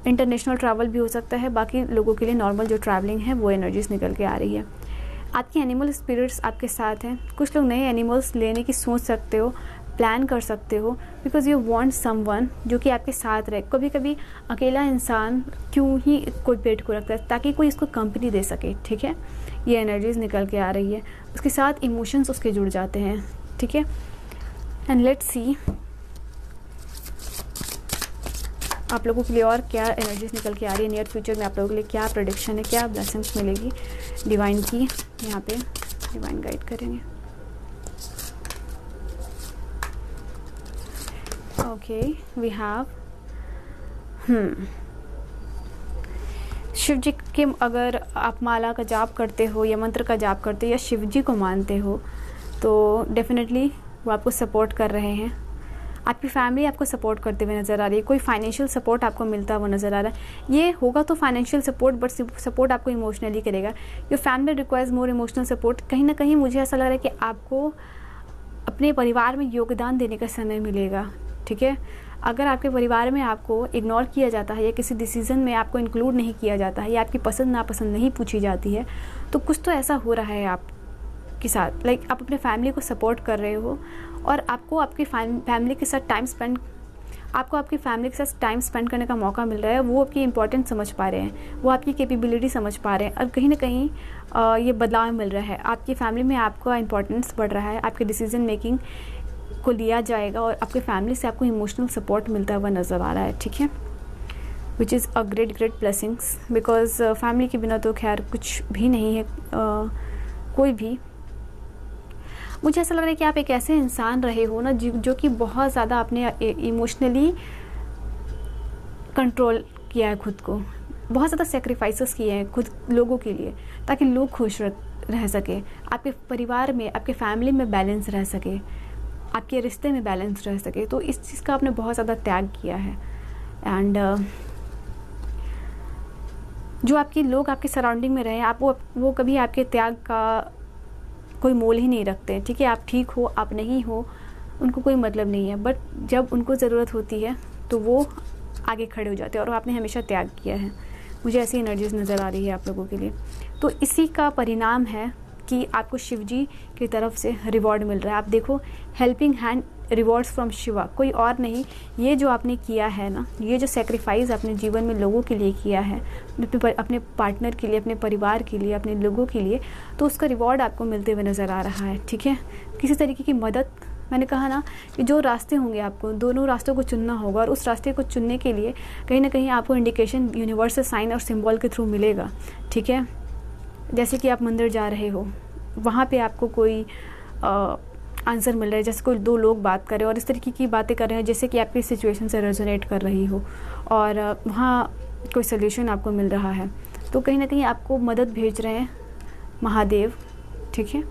international travel भी हो सकता है, बाकी लोगों के लिए नॉर्मल जो ट्रैवलिंग है वो एनर्जीज निकल के आ रही है। आपके एनिमल स्पिरिट्स आपके साथ हैं, कुछ लोग नए एनिमल्स लेने की सोच सकते हो, प्लान कर सकते हो, बिकॉज यू वांट समवन जो कि आपके साथ रहे। कभी कभी अकेला इंसान क्यों ही कोई पेट को रखता है, ताकि कोई इसको कंपनी दे सके, ठीक है। ये एनर्जीज निकल के आ रही है, उसके साथ इमोशंस उसके जुड़ जाते हैं, ठीक है। एंड लेट्स सी आप लोगों के लिए और क्या एनर्जीज निकल के आ रही है नियर फ्यूचर में, आप लोगों के लिए क्या प्रेडिक्शन है, क्या ब्लेसिंग्स मिलेगी डिवाइन की। यहाँ पे डिवाइन गाइड करेंगे। ओके, वी हैव शिव जी के, अगर आप माला का जाप करते हो या मंत्र का जाप करते हो या शिव जी को मानते हो तो डेफिनेटली वो आपको सपोर्ट कर रहे हैं। आपकी फैमिली आपको सपोर्ट करते हुए नज़र आ रही है, कोई फाइनेंशियल सपोर्ट आपको मिलता हुआ नज़र आ रहा है। ये होगा तो फाइनेंशियल सपोर्ट, बट सपोर्ट आपको इमोशनली करेगा। Your family requires more emotional support. कहीं ना कहीं मुझे ऐसा लग रहा है कि आपको अपने परिवार में योगदान देने का समय मिलेगा, ठीक है। अगर आपके परिवार में आपको इग्नोर किया जाता है या किसी डिसीज़न में आपको इंक्लूड नहीं किया जाता है या आपकी पसंद नापसंद नहीं पूछी जाती है, तो कुछ तो ऐसा हो रहा है आपके साथ। लाइक आप अपने फैमिली को सपोर्ट कर रहे हो और आपको आपकी फैमिली के साथ टाइम स्पेंड करने का मौका मिल रहा है। वो आपकी इम्पोर्टेंस समझ पा रहे हैं, वो आपकी कैपेबिलिटी समझ पा रहे हैं और कहीं ना कहीं ये बदलाव मिल रहा है। आपकी फैमिली में आपका इम्पोर्टेंस बढ़ रहा है, आपके डिसीजन मेकिंग को लिया जाएगा और आपके फैमिली से आपको इमोशनल सपोर्ट मिलता हुआ नज़र आ रहा है, ठीक है। Which is a great blessings, because family के बिना तो खैर कुछ भी नहीं है, कोई भी। मुझे ऐसा लग रहा है कि आप एक ऐसे इंसान रहे हो ना जो कि बहुत ज़्यादा आपने इमोशनली कंट्रोल किया है खुद को, बहुत ज़्यादा सेक्रीफाइसेस किए हैं खुद लोगों के लिए, ताकि लोग खुश रह सके, आपके परिवार में, आपके फैमिली में बैलेंस रह सके, आपके रिश्ते में बैलेंस रह सके। तो इस चीज़ का आपने बहुत ज़्यादा त्याग किया है। एंड जो आपके लोग आपके सराउंडिंग में रहे, आप वो कभी आपके त्याग का कोई मोल ही नहीं रखते, ठीक है। आप ठीक हो, आप नहीं हो, उनको कोई मतलब नहीं है, बट जब उनको ज़रूरत होती है तो वो आगे खड़े हो जाते हैं और आपने हमेशा त्याग किया है। मुझे ऐसी एनर्जीज नज़र आ रही है आप लोगों के लिए। तो इसी का परिणाम है कि आपको शिव जी की तरफ से रिवॉर्ड मिल रहा है। आप देखो, helping hand rewards from Shiva, कोई और नहीं। ये जो आपने किया है ना, ये जो सेक्रीफाइस अपने जीवन में लोगों के लिए किया है, अपने पार्टनर के लिए, अपने परिवार के लिए, अपने लोगों के लिए, तो उसका रिवॉर्ड आपको मिलते हुए नज़र आ रहा है, ठीक है। किसी तरीके की मदद, मैंने कहा ना कि जो रास्ते होंगे आपको दोनों रास्तों को चुनना होगा और उस रास्ते को चुनने के लिए कहीं ना कहीं आपको इंडिकेशन यूनिवर्सल साइन और सिंबल के थ्रू मिलेगा, ठीक है। जैसे कि आप मंदिर जा रहे हो, वहाँ पे आपको कोई आंसर मिल रहा है, जैसे कोई दो लोग बात कर रहे हो और इस तरीके की बातें कर रहे हैं जैसे कि आपकी सिचुएशन से रेजोनेट कर रही हो और वहाँ कोई सोल्यूशन आपको मिल रहा है। तो कहीं ना कहीं आपको मदद भेज रहे हैं महादेव, ठीक है।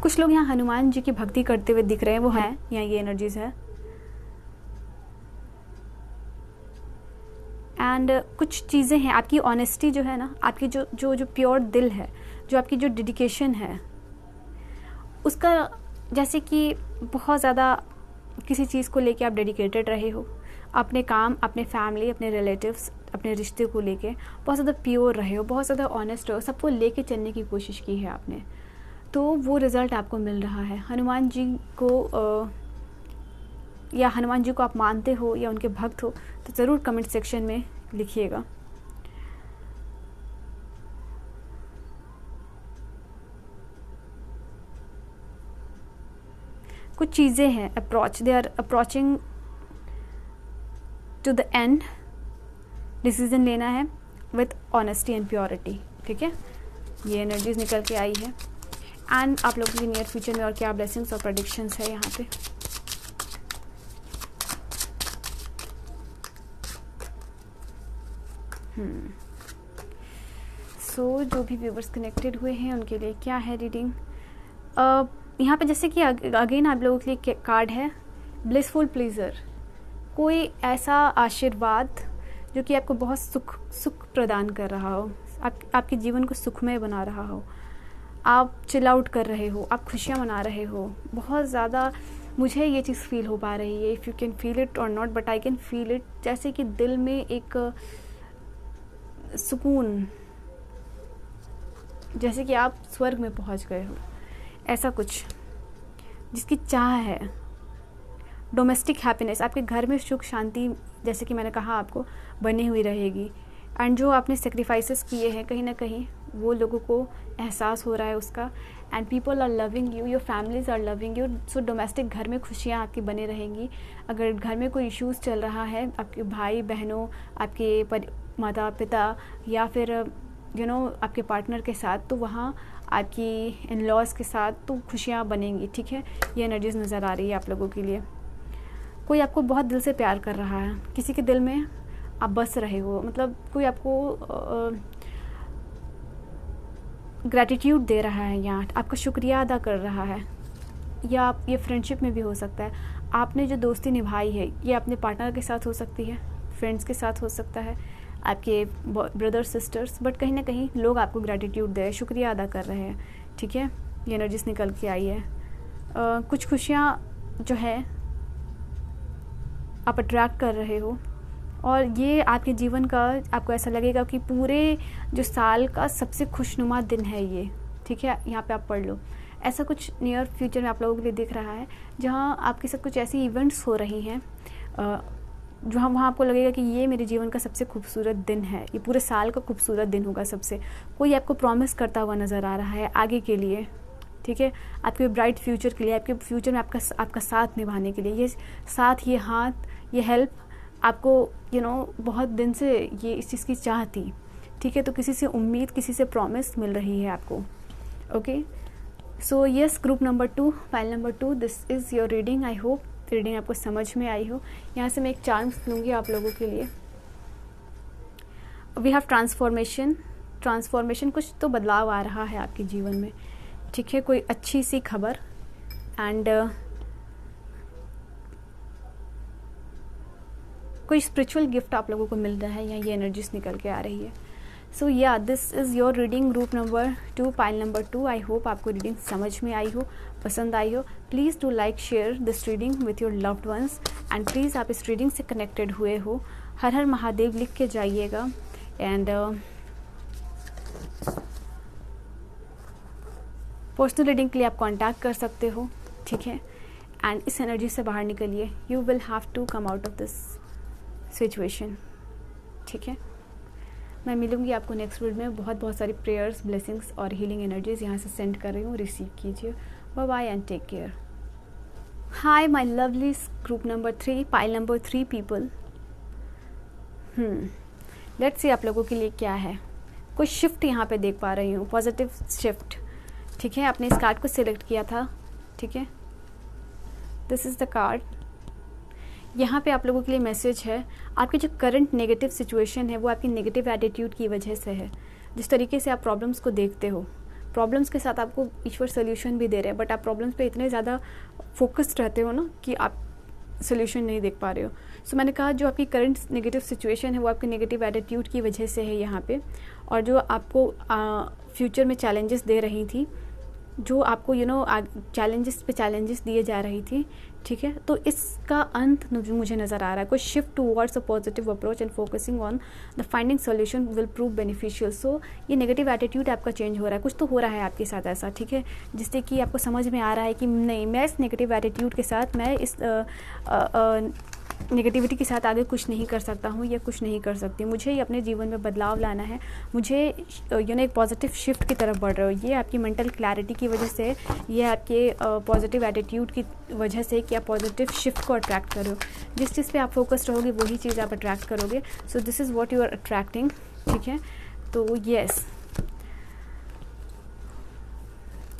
कुछ लोग यहाँ हनुमान जी की भक्ति करते हुए दिख रहे हैं, वो हैं यहाँ, ये एनर्जीज है। एंड कुछ चीज़ें हैं, आपकी ऑनेस्टी जो है ना, आपकी जो प्योर दिल है, जो आपकी जो डेडिकेशन है, उसका जैसे कि बहुत ज़्यादा किसी चीज़ को लेके आप डेडिकेटेड रहे हो, अपने काम, अपने फैमिली, अपने रिलेटिव्स, अपने रिश्ते को लेके बहुत ज़्यादा प्योर रहे हो, बहुत ज़्यादा ऑनेस्ट हो, सबको लेके चलने की कोशिश की है आपने, तो वो रिज़ल्ट आपको मिल रहा है। हनुमान जी को या हनुमान जी को आप मानते हो या उनके भक्त हो तो ज़रूर कमेंट सेक्शन में लिखिएगा। कुछ चीज़ें हैं, they are approaching to the end. Decision लेना है विथ ऑनेस्टी एंड प्योरिटी, ठीक है। ये एनर्जीज निकल के आई है। एंड आप लोगों के नियर फ्यूचर में और क्या ब्लेसिंग्स और प्रेडिक्शंस है यहाँ पे। सो जो भी व्यूवर्स कनेक्टेड हुए हैं उनके लिए क्या है रीडिंग। यहाँ पे जैसे कि अगेन आप लोगों के लिए कार्ड है ब्लिसफुल प्लीजर। कोई ऐसा आशीर्वाद जो कि आपको बहुत सुख प्रदान कर रहा हो, आपके जीवन को सुखमय बना रहा हो। आप चिल आउट कर रहे हो, आप खुशियाँ मना रहे हो। बहुत ज़्यादा मुझे ये चीज़ फील हो पा रही है। If you can feel it और not, but I can feel it. जैसे कि दिल में एक सुकून, जैसे कि आप स्वर्ग में पहुंच गए हो, ऐसा कुछ जिसकी चाह है। डोमेस्टिक हैप्पीनेस, आपके घर में सुख शांति, जैसे कि मैंने कहा, आपको बनी हुई रहेगी। एंड जो आपने सेक्रीफाइसेस किए हैं, कहीं ना कहीं वो लोगों को एहसास हो रहा है उसका। And people are loving you, your families are loving you. So domestic घर में खुशियाँ आपकी बनी रहेंगी। अगर घर में कोई इश्यूज़ चल रहा है आपके भाई बहनों, आपके माता पिता या फिर आपके पार्टनर के साथ, तो वहाँ आपकी इन लॉज के साथ तो खुशियाँ बनेंगी। ठीक है, ये एनर्जीज नज़र आ रही है आप लोगों के लिए। कोई आपको बहुत दिल से प्यार कर रहा है, किसी के दिल में आप बस रहे हो, मतलब कोई आपको ग्रैटिट्यूड दे रहा है, यहाँ आपका शुक्रिया अदा कर रहा है। या आप ये फ्रेंडशिप में भी हो सकता है। आपने जो दोस्ती निभाई है, ये अपने पार्टनर के साथ हो सकती है, फ्रेंड्स के साथ हो सकता है, आपके ब्रदर सिस्टर्स, बट कहीं ना कहीं लोग आपको ग्रैटिट्यूड दे रहे हैं, शुक्रिया अदा कर रहे हैं। ठीक है, ये एनर्जीज निकल के आई है। कुछ खुशियाँ जो है आप अट्रैक्ट कर रहे हो, और ये आपके जीवन का, आपको ऐसा लगेगा कि पूरे जो साल का सबसे खुशनुमा दिन है ये। ठीक है, यहाँ पे आप पढ़ लो। ऐसा कुछ नियर फ्यूचर में आप लोगों के लिए दिख रहा है, जहाँ आपके साथ कुछ ऐसी इवेंट्स हो रही हैं जो वहाँ आपको लगेगा कि ये मेरे जीवन का सबसे खूबसूरत दिन है, ये पूरे साल का खूबसूरत दिन होगा सबसे। कोई आपको प्रॉमिस करता हुआ नज़र आ रहा है आगे के लिए। ठीक है, आपके ब्राइट फ्यूचर के लिए, आपके फ्यूचर में आपका साथ निभाने के लिए। ये साथ, ये हाथ, ये हेल्प आपको बहुत दिन से ये इस चीज़ की चाह थी। ठीक है, तो किसी से उम्मीद, किसी से प्रॉमिस मिल रही है आपको। Okay, so yes, group number 2, file number 2, this is your reading. I hope reading आपको समझ में आई हो। यहाँ से मैं एक चांस लूँगी आप लोगों के लिए। वी हैव ट्रांसफॉर्मेशन, कुछ तो बदलाव आ रहा है आपके जीवन में। ठीक है, कोई अच्छी सी खबर एंड कोई स्पिरिचुअल गिफ्ट आप लोगों को मिल रहा है, या ये एनर्जीज निकल के आ रही है। सो या, this is your reading, group number 2, pile number 2। I hope आपको रीडिंग समझ में आई हो, पसंद आई हो। Please do like, share this reading with your loved once. And please आप इस रीडिंग से कनेक्टेड हुए हो, हर हर महादेव लिख के जाइएगा। एंड पर्सनल रीडिंग के लिए आप कॉन्टैक्ट कर सकते हो। ठीक है, एंड इस एनर्जी से बाहर निकलिए। You will have to come out of this situation. ठीक है, मैं मिलूंगी आपको नेक्स्ट वीडियो में। बहुत सारी प्रेयर्स, ब्लेसिंग्स और हीलिंग एनर्जीज यहाँ से सेंड कर रही हूँ, रिसीव कीजिए। Bye bye and take care. Hi my lovely group number 3, pile number 3 people. Let's see आप लोगों के लिए क्या है। कोई शिफ्ट यहाँ पे देख पा रही हूँ, पॉजिटिव शिफ्ट। ठीक है, आपने इस कार्ड को सिलेक्ट किया था। ठीक है, दिस इज़ द कार्ड। यहाँ पे आप लोगों के लिए मैसेज है, आपकी जो करंट नेगेटिव सिचुएशन है वो आपकी नेगेटिव एटीट्यूड की वजह से है। जिस तरीके से आप प्रॉब्लम्स को देखते हो, प्रॉब्लम्स के साथ आपको ईश्वर सोल्यूशन भी दे रहे हैं, बट आप प्रॉब्लम्स पे इतने ज़्यादा फोकस्ड रहते हो ना कि आप सोल्यूशन नहीं देख पा रहे हो। सो मैंने कहा जो आपकी करंट नेगेटिव सिचुएशन है वो आपके नेगेटिव एटीट्यूड की वजह से है यहाँ पे, और जो आपको फ्यूचर में चैलेंजेस दे रही थी, जो आपको चैलेंजेस पे चैलेंजेस दिए जा रही थी। ठीक है, तो इसका अंत मुझे नज़र आ रहा है। कोई shift towards a positive approach and focusing on the finding solution will prove beneficial. So ये नेगेटिव एटीट्यूड आपका चेंज हो रहा है, कुछ तो हो रहा है आपके साथ ऐसा। ठीक है, जिससे कि आपको समझ में आ रहा है कि नहीं, मैं इस नेगेटिव एटीट्यूड के साथ, मैं इस नेगेटिविटी के साथ आगे कुछ नहीं कर सकता हूँ या कुछ नहीं कर सकती। मुझे ही अपने जीवन में बदलाव लाना है, मुझे एक पॉजिटिव शिफ्ट की तरफ बढ़ रहे हो। ये आपकी मेंटल क्लैरिटी की वजह से, ये आपके पॉजिटिव एटीट्यूड की वजह से कि आप पॉजिटिव शिफ्ट को अट्रैक्ट करो। जिस चीज़ पे आप फोकस्ड रहोगे वही चीज़ आप अट्रैक्ट करोगे। So this is what you are attracting. ठीक है, तो यस,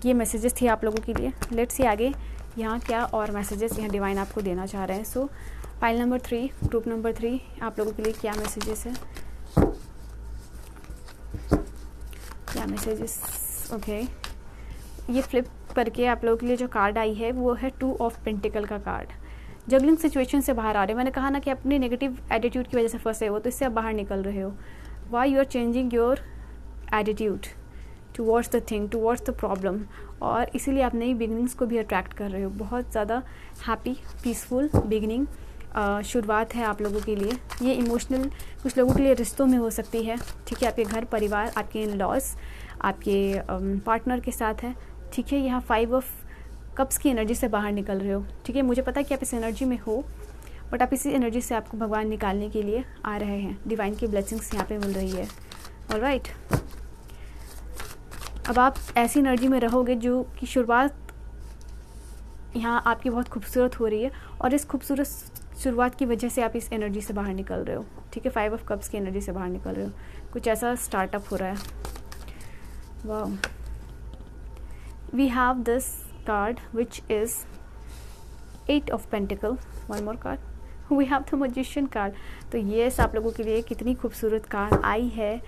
ये मैसेजेस थे आप लोगों के लिए। लेट्स सी आगे यहाँ क्या और मैसेजेस यहाँ डिवाइन आपको देना चाह रहे हैं। सो फाइल नंबर 3, ग्रुप नंबर 3, आप लोगों के लिए क्या मैसेजेस है, क्या मैसेजेस। ओके, ये फ्लिप करके आप लोगों के लिए जो कार्ड आई है वो है 2 ऑफ पेंटिकल का कार्ड। जगलिंग सिचुएशन से बाहर आ रहे हो। मैंने कहा ना कि अपने नेगेटिव एटीट्यूड की वजह से फंसे हो, तो इससे आप बाहर निकल रहे हो। Why you are changing your attitude towards the thing, towards the problem, और इसीलिए आप नई बिगनिंग्स को भी अट्रैक्ट कर रहे हो। बहुत ज़्यादा हैप्पी पीसफुल बिगनिंग शुरुआत है आप लोगों के लिए। ये इमोशनल कुछ लोगों के लिए रिश्तों में हो सकती है, ठीक है, आपके घर परिवार, आपके इन लॉज, आपके पार्टनर के साथ है, ठीक है। यहाँ 5 ऑफ कप्स की एनर्जी से बाहर निकल रहे हो, ठीक है। मुझे पता है कि आप इस एनर्जी में हो, बट आप इसी एनर्जी से आपको भगवान निकालने के लिए आ रहे हैं। डिवाइन की ब्लेसिंग्स यहाँ पे मिल रही है। ऑलराइट, अब आप ऐसी एनर्जी में रहोगे जो कि शुरुआत यहाँ आपकी बहुत खूबसूरत हो रही है, और इस खूबसूरत शुरुआत की वजह से आप इस एनर्जी से बाहर निकल रहे हो, ठीक है। 5 ऑफ कप्स की एनर्जी से बाहर निकल रहे हो, कुछ ऐसा स्टार्टअप हो रहा है। वाह, we have this card which is 8 of pentacle. One more card, we have the magician card. तो ये आप लोगों के लिए कितनी खूबसूरत कार्ड आई है,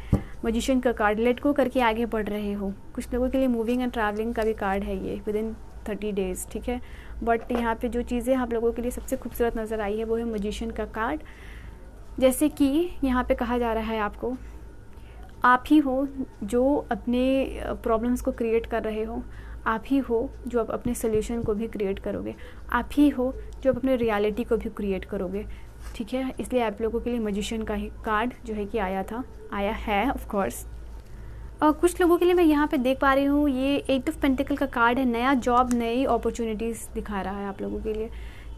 मैजिशियन का कार्ड। लेट गो करके आगे बढ़ रहे हो। कुछ लोगों के लिए मूविंग एंड ट्रैवलिंग का भी कार्ड है ये, विद इन 30 डेज़, ठीक है। बट यहाँ पे जो चीज़ें आप लोगों के लिए सबसे खूबसूरत नज़र आई है वो है मैजिशियन का कार्ड। जैसे कि यहाँ पे कहा जा रहा है आपको, आप ही हो जो अपने प्रॉब्लम्स को क्रिएट कर रहे हो, आप ही हो जो अब अपने सोल्यूशन को भी क्रिएट करोगे, आप ही हो जो अपने रियलिटी को भी क्रिएट करोगे, ठीक है। इसलिए आप लोगों के लिए मैजिशियन का ही कार्ड जो है कि आया है ऑफ कोर्स। और कुछ लोगों के लिए मैं यहाँ पे देख पा रही हूँ ये 8 ऑफ पेंटिकल का कार्ड है। नया जॉब, नई अपॉर्चुनिटीज़ दिखा रहा है आप लोगों के लिए,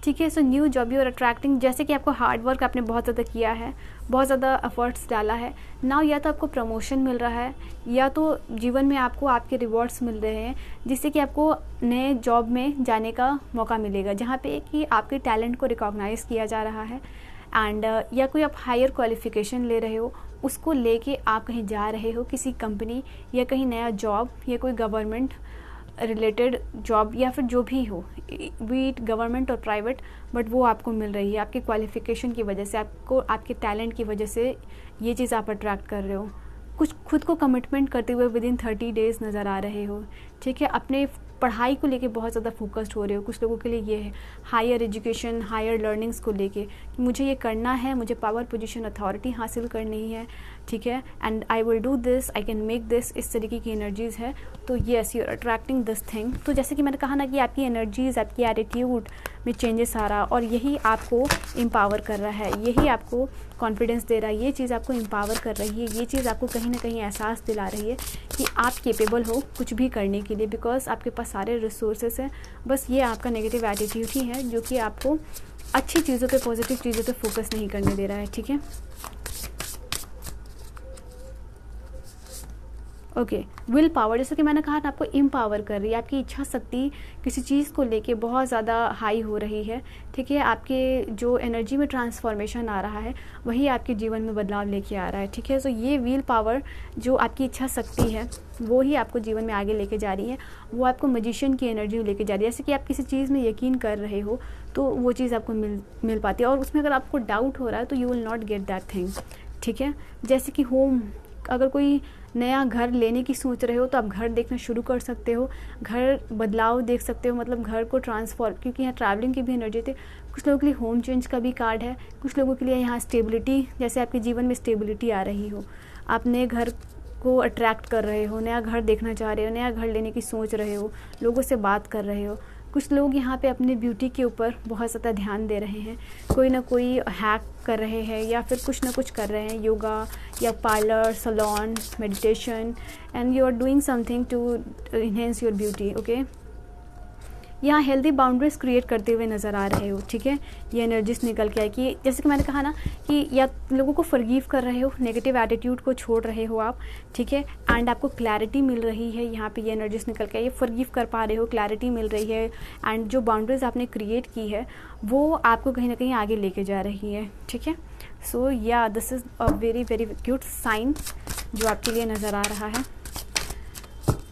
ठीक है। So new job you are attracting. जैसे कि आपको हार्ड वर्क आपने बहुत ज़्यादा किया है, बहुत ज़्यादा एफर्ट्स डाला है, नाउ या तो आपको प्रमोशन मिल रहा है, या तो जीवन में आपको आपके रिवॉर्ड्स मिल रहे हैं, जिससे कि आपको नए जॉब में जाने का मौका मिलेगा, जहाँ पे कि आपके टैलेंट को रिकॉग्नाइज़ किया जा रहा है। एंड या कोई आप हायर क्वालिफिकेशन ले रहे हो, उसको लेके आप कहीं जा रहे हो, किसी कंपनी या कहीं नया जॉब या कोई गवर्नमेंट रिलेटेड जॉब या फिर जो भी हो, बी इट गवर्नमेंट और प्राइवेट, बट वो आपको मिल रही है आपके क्वालिफिकेशन की वजह से, आपको आपके टैलेंट की वजह से ये चीज़ आप अट्रैक्ट कर रहे हो। कुछ खुद को कमिटमेंट करते हुए विद इन 30 डेज़ नज़र आ रहे हो, ठीक है। अपने पढ़ाई को लेके बहुत ज़्यादा फोकस्ड हो रहे हो। कुछ लोगों के लिए ये है हायर एजुकेशन, हायर लर्निंग्स को लेके कि मुझे ये करना है, मुझे पावर, पोजीशन, अथॉरिटी हासिल करनी है, ठीक है, and I will do this, I can make this, इस तरीके की एनर्जीज़ है। तो yes, you are attracting this thing. तो जैसे कि मैंने कहा ना कि आपकी एनर्जीज़, आपकी एटीट्यूड में चेंजेस आ रहा, और यही आपको एम्पावर कर रहा है, यही आपको कॉन्फिडेंस दे रहा है, ये चीज़ आपको एम्पावर कर रही है, ये चीज़ आपको कहीं ना कहीं एहसास दिला रही है कि आप केपेबल हो कुछ भी करने के लिए, बिकॉज आपके पास सारे रिसोर्सेस हैं। बस ये आपका नेगेटिव एटीट्यूड ही है जो कि आपको अच्छी चीज़ों पे, पॉजिटिव चीज़ों पे फोकस नहीं करने दे रहा है, ठीक है। ओके, विल पावर, जैसे कि मैंने कहा ना, आपको एम्पावर कर रही है। आपकी इच्छा शक्ति किसी चीज़ को लेके बहुत ज़्यादा हाई हो रही है, ठीक है। आपके जो एनर्जी में ट्रांसफॉर्मेशन आ रहा है वही आपके जीवन में बदलाव लेके आ रहा है, ठीक है। सो ये विल पावर जो आपकी इच्छा शक्ति है वो ही आपको जीवन में आगे लेके जा रही है, वो आपको मैजिशियन की एनर्जी लेके जा रही है। जैसे कि आप किसी चीज़ में यकीन कर रहे हो तो वो चीज़ आपको मिल पाती है, और उसमें अगर आपको डाउट हो रहा है तो you will not get that thing, ठीक है। जैसे कि होम, अगर कोई नया घर लेने की सोच रहे हो तो आप घर देखना शुरू कर सकते हो, घर बदलाव देख सकते हो, मतलब घर को ट्रांसफॉर्म, क्योंकि यहाँ ट्रैवलिंग की भी एनर्जी थी। कुछ लोगों के लिए होम चेंज का भी कार्ड है, कुछ लोगों के लिए यहाँ स्टेबिलिटी, जैसे आपके जीवन में स्टेबिलिटी आ रही हो, आप नए घर को अट्रैक्ट कर रहे हो, नया घर देखना चाह रहे हो, नया घर लेने की सोच रहे हो, लोगों से बात कर रहे हो। कुछ लोग यहाँ पे अपने ब्यूटी के ऊपर बहुत ज़्यादा ध्यान दे रहे हैं, कोई ना कोई हैक कर रहे हैं या फिर कुछ ना कुछ कर रहे हैं, योगा या parlour, salon, meditation, and you are doing something to enhance your beauty, okay. यहाँ हेल्दी बाउंड्रीज क्रिएट करते हुए नज़र आ रहे हो, ठीक है। ये एनर्जीज निकल के आए कि जैसे कि मैंने कहा ना कि या लोगों को फॉरगिव कर रहे हो, नेगेटिव एटीट्यूड को छोड़ रहे हो आप, ठीक है, एंड आपको क्लैरिटी मिल रही है। यहाँ पे ये एनर्जीज निकल के आए, ये फॉरगिव कर पा रहे हो, क्लैरिटी मिल रही है, एंड जो बाउंड्रीज आपने क्रिएट की है वो आपको कहीं ना कहीं आगे लेके जा रही है, ठीक है। सो या this is a very very cute sign जो आपके लिए नज़र आ रहा है।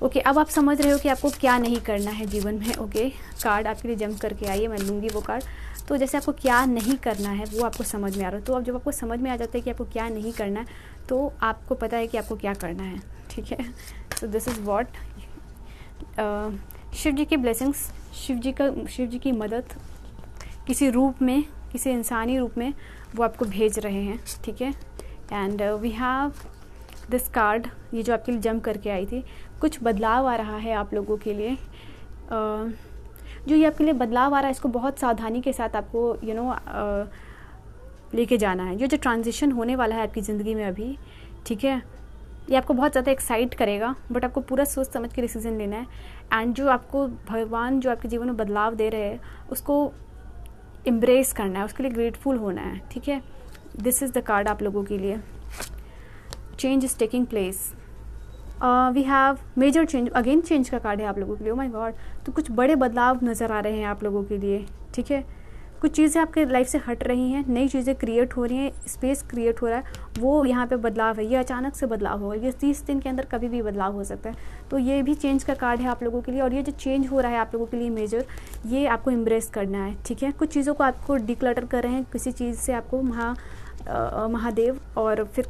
ओके, अब आप समझ रहे हो कि आपको क्या नहीं करना है जीवन में, ओके। कार्ड आपके लिए जंप करके आइए, मैं लूँगी वो कार्ड। तो जैसे आपको क्या नहीं करना है वो आपको समझ में आ रहा है, तो अब जब आपको समझ में आ जाता है कि आपको क्या नहीं करना है तो आपको पता है कि आपको क्या करना है, ठीक है। So this is what Shiv ji की ब्लेसिंग्स, शिव जी की मदद किसी रूप में, किसी इंसानी रूप में वो आपको भेज रहे हैं, ठीक है। And we have this card, ये जो आपके लिए जंप करके आई थी, कुछ बदलाव आ रहा है आप लोगों के लिए। जो ये आपके लिए बदलाव आ रहा है इसको बहुत सावधानी के साथ आपको लेके जाना है। जो ट्रांजिशन होने वाला है आपकी ज़िंदगी में अभी, ठीक है, ये आपको बहुत ज़्यादा एक्साइट करेगा, बट आपको पूरा सोच समझ के डिसीजन लेना है। एंड जो आपको भगवान जो आपके जीवन में बदलाव दे रहे हैं उसको एम्ब्रेस करना है, उसके लिए ग्रेटफुल होना है, ठीक है। दिस इज़ द कार्ड आप लोगों के लिए। Change is taking place. We have major change, again change का कार्ड है आप लोगों के लिए। ओ माय गॉड, तो कुछ बड़े बदलाव नज़र आ रहे हैं आप लोगों के लिए, ठीक है। कुछ चीज़ें आपके लाइफ से हट रही हैं, नई चीज़ें क्रिएट हो रही हैं, स्पेस क्रिएट हो रहा है, वो यहाँ पे बदलाव है। ये अचानक से बदलाव होगा, ये 30 दिन के अंदर कभी भी बदलाव हो सकता है। तो ये भी चेंज का कार्ड है आप लोगों के लिए। और ये जो चेंज हो रहा है आप लोगों के लिए मेजर, ये आपको एम्ब्रेस करना है, ठीक है। कुछ चीज़ों को आपको डिक्लटर कर रहे हैं, किसी चीज़ से आपको महादेव, और फिर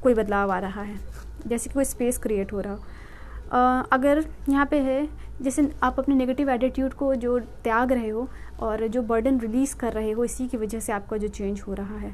कोई बदलाव आ रहा है, जैसे कि कोई स्पेस क्रिएट हो रहा हो। अगर यहाँ पे है जैसे आप अपने नेगेटिव एटीट्यूड को जो त्याग रहे हो और जो बर्डन रिलीज़ कर रहे हो, इसी की वजह से आपका जो चेंज हो रहा है।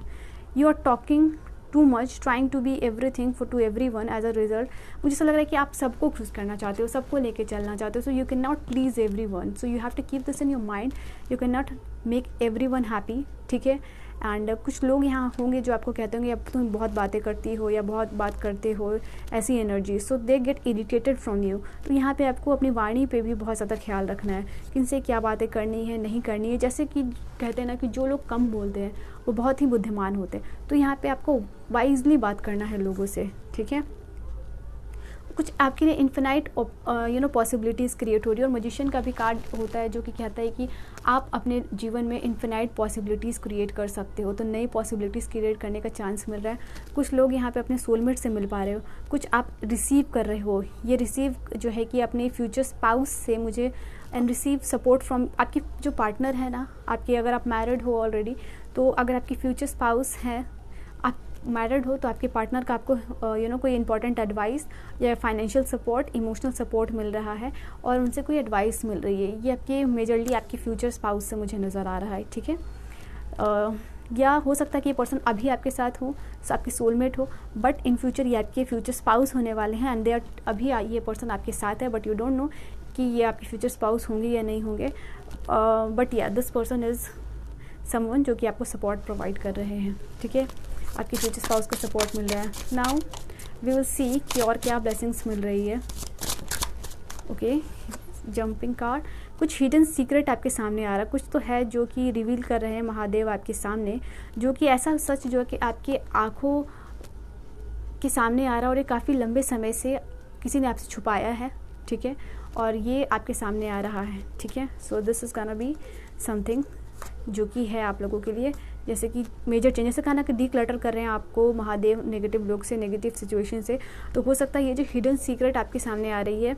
You are talking too much, trying to be everything for to everyone. As a result मुझे ऐसा लग रहा है कि आप सबको खुश करना चाहते हो, सबको लेके चलना चाहते हो। So you can not please everyone, so you have to keep this in your mind. You can not make everyone happy, ठीक है। एंड कुछ लोग यहाँ होंगे जो आपको कहते होंगे अब तुम बहुत बातें करती हो या बहुत बात करते हो, ऐसी energy, so they get irritated from you. तो यहाँ पे आपको अपनी वाणी पे भी बहुत ज़्यादा ख्याल रखना है, किनसे क्या बातें करनी है, नहीं करनी है। जैसे कि कहते हैं ना कि जो लोग कम बोलते हैं वो बहुत ही बुद्धिमान होते हैं। तो यहाँ पे आपको वाइजली बात करना है लोगों से, ठीक है। कुछ आपके लिए इन्फिनाइट पॉसिबिलिटीज़ क्रिएट हो रही है। और मजिशियन का भी कार्ड होता है जो कि कहता है कि आप अपने जीवन में इन्फिनाइट पॉसिबिलिटीज़ क्रिएट कर सकते हो। तो नई पॉसिबिलिटीज़ क्रिएट करने का चांस मिल रहा है। कुछ लोग यहाँ पे अपने सोलमेट से मिल पा रहे हो, कुछ आप रिसीव कर रहे हो। ये रिसीव जो है कि अपने फ्यूचर स्पाउस से मुझे एंड रिसीव सपोर्ट फ्रॉम आपकी जो पार्टनर है ना आपकी, अगर आप मैरिड हो ऑलरेडी, तो अगर आपकी फ्यूचर स्पाउस है, आप मैरिड हो, तो आपके पार्टनर का आपको कोई इंपॉर्टेंट एडवाइस या फाइनेंशियल सपोर्ट, इमोशनल सपोर्ट मिल रहा है और उनसे कोई एडवाइस मिल रही है। ये आपके मेजरली आपकी फ्यूचर स्पाउस से मुझे नज़र आ रहा है, ठीक है। या हो सकता है कि ये पर्सन अभी आपके साथ हो, आपके सोलमेट हो, बट इन फ्यूचर ये आपके फ्यूचर स्पाउस होने वाले हैं एंड दे आर, अभी ये पर्सन आपके साथ है बट यू डोंट नो कि ये आपके फ्यूचर स्पाउस होंगे या नहीं होंगे। बट या दिस पर्सन इज़ समवन जो कि आपको सपोर्ट प्रोवाइड कर रहे हैं, ठीक है। आपकी फ्यूचर स्पाउस को सपोर्ट मिल रहा है। नाउ वी विल सी कि और क्या ब्लेसिंग्स मिल रही है। ओके, जंपिंग कार्ड, कुछ हिडन सीक्रेट आपके सामने आ रहा है। कुछ तो है जो कि रिवील कर रहे हैं महादेव आपके सामने, जो कि ऐसा सच जो कि आपके आँखों के सामने आ रहा है और ये काफ़ी लंबे समय से किसी ने आपसे छुपाया है, ठीक है, और ये आपके सामने आ रहा है, ठीक है। So this is gonna be something जो कि है आप लोगों के लिए, जैसे कि मेजर चेंज, जैसे कहा ना कि डीक्लटर कर रहे हैं आपको महादेव नेगेटिव लोग से, नेगेटिव सिचुएशन से। तो हो सकता है ये जो हिडन सीक्रेट आपके सामने आ रही है,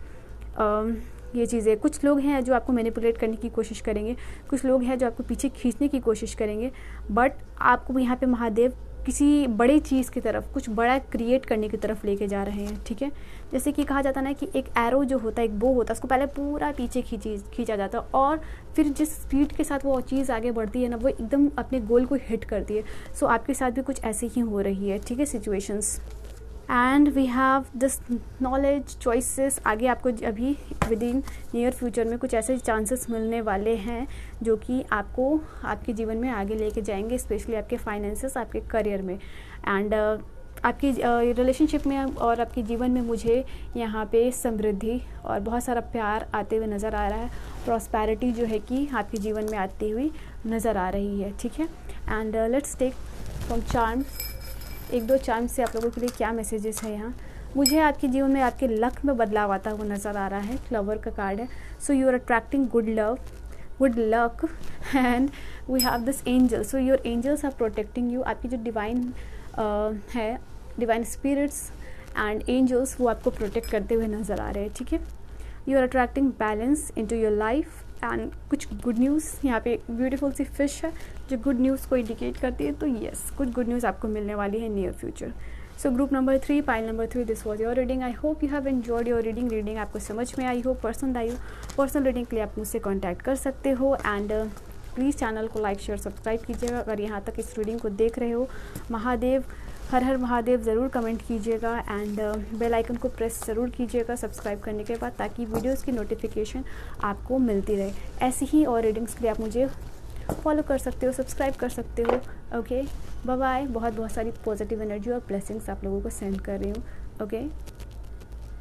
ये चीज़ें, कुछ लोग हैं जो आपको मैनिपुलेट करने की कोशिश करेंगे, कुछ लोग हैं जो आपको पीछे खींचने की कोशिश करेंगे, बट आपको यहाँ पे महादेव किसी बड़ी चीज़ की तरफ, कुछ बड़ा क्रिएट करने की तरफ लेके जा रहे हैं, ठीक है। जैसे कि कहा जाता है ना कि एक एरो जो होता है, एक बो होता है, उसको पहले पूरा पीछे खींचा जाता है और फिर जिस स्पीड के साथ वो चीज़ आगे बढ़ती है ना, वो एकदम अपने गोल को हिट करती है। सो आपके साथ भी कुछ ऐसे ही हो रही है, ठीक है, situations. And we have this knowledge choices. आगे आपको अभी विद इन नियर फ्यूचर में कुछ ऐसे चांसेस मिलने वाले हैं जो कि आपको आपके जीवन में आगे लेके जाएंगे, स्पेशली आपके फाइनेंसेस, आपके करियर में एंड आपकी रिलेशनशिप में और आपके जीवन में मुझे यहाँ पे समृद्धि और बहुत सारा प्यार आते हुए नज़र आ रहा है। प्रॉस्पेरिटी जो है कि आपके जीवन में आती हुई नज़र आ रही है, ठीक है। And let's take from charms, एक दो चार्म से आप लोगों के लिए क्या मैसेजेस है यहाँ। मुझे आपके जीवन में आपके लक में बदलाव आता हुआ नज़र आ रहा है, फ्लावर का कार्ड है। So you are attracting good love, good luck and we have this angel. So your angels are protecting you. आपकी जो डिवाइन है, डिवाइन स्पिरिट्स एंड एंजल्स, वो आपको प्रोटेक्ट करते हुए नज़र आ रहे हैं, ठीक है। You are attracting balance into your life and कुछ गुड न्यूज़, यहाँ पे ब्यूटीफुल सी फिश है जो गुड न्यूज़ को इंडिकेट करती है। तो यस, कुछ गुड न्यूज़ आपको मिलने वाली है near future. So group number 3, pile number 3, this was your reading. I hope you have enjoyed your reading आपको समझ में आई हो, पसंद आई हो। पर्सनल रीडिंग के लिए आप मुझसे कॉन्टैक्ट कर सकते हो एंड प्लीज़ चैनल को लाइक शेयर सब्सक्राइब कीजिएगा। अगर यहाँ तक इस रीडिंग को देख रहे हो, महादेव हर हर महादेव ज़रूर कमेंट कीजिएगा एंड बेल आइकन को प्रेस ज़रूर कीजिएगा सब्सक्राइब करने के बाद, ताकि वीडियोस की नोटिफिकेशन आपको मिलती रहे। ऐसी ही और रीडिंग्स के लिए आप मुझे फॉलो कर सकते हो, सब्सक्राइब कर सकते हो। Okay, bye bye. बहुत सारी पॉजिटिव एनर्जी और ब्लेसिंग्स आप लोगों को सेंड कर रही हूँ। ओके।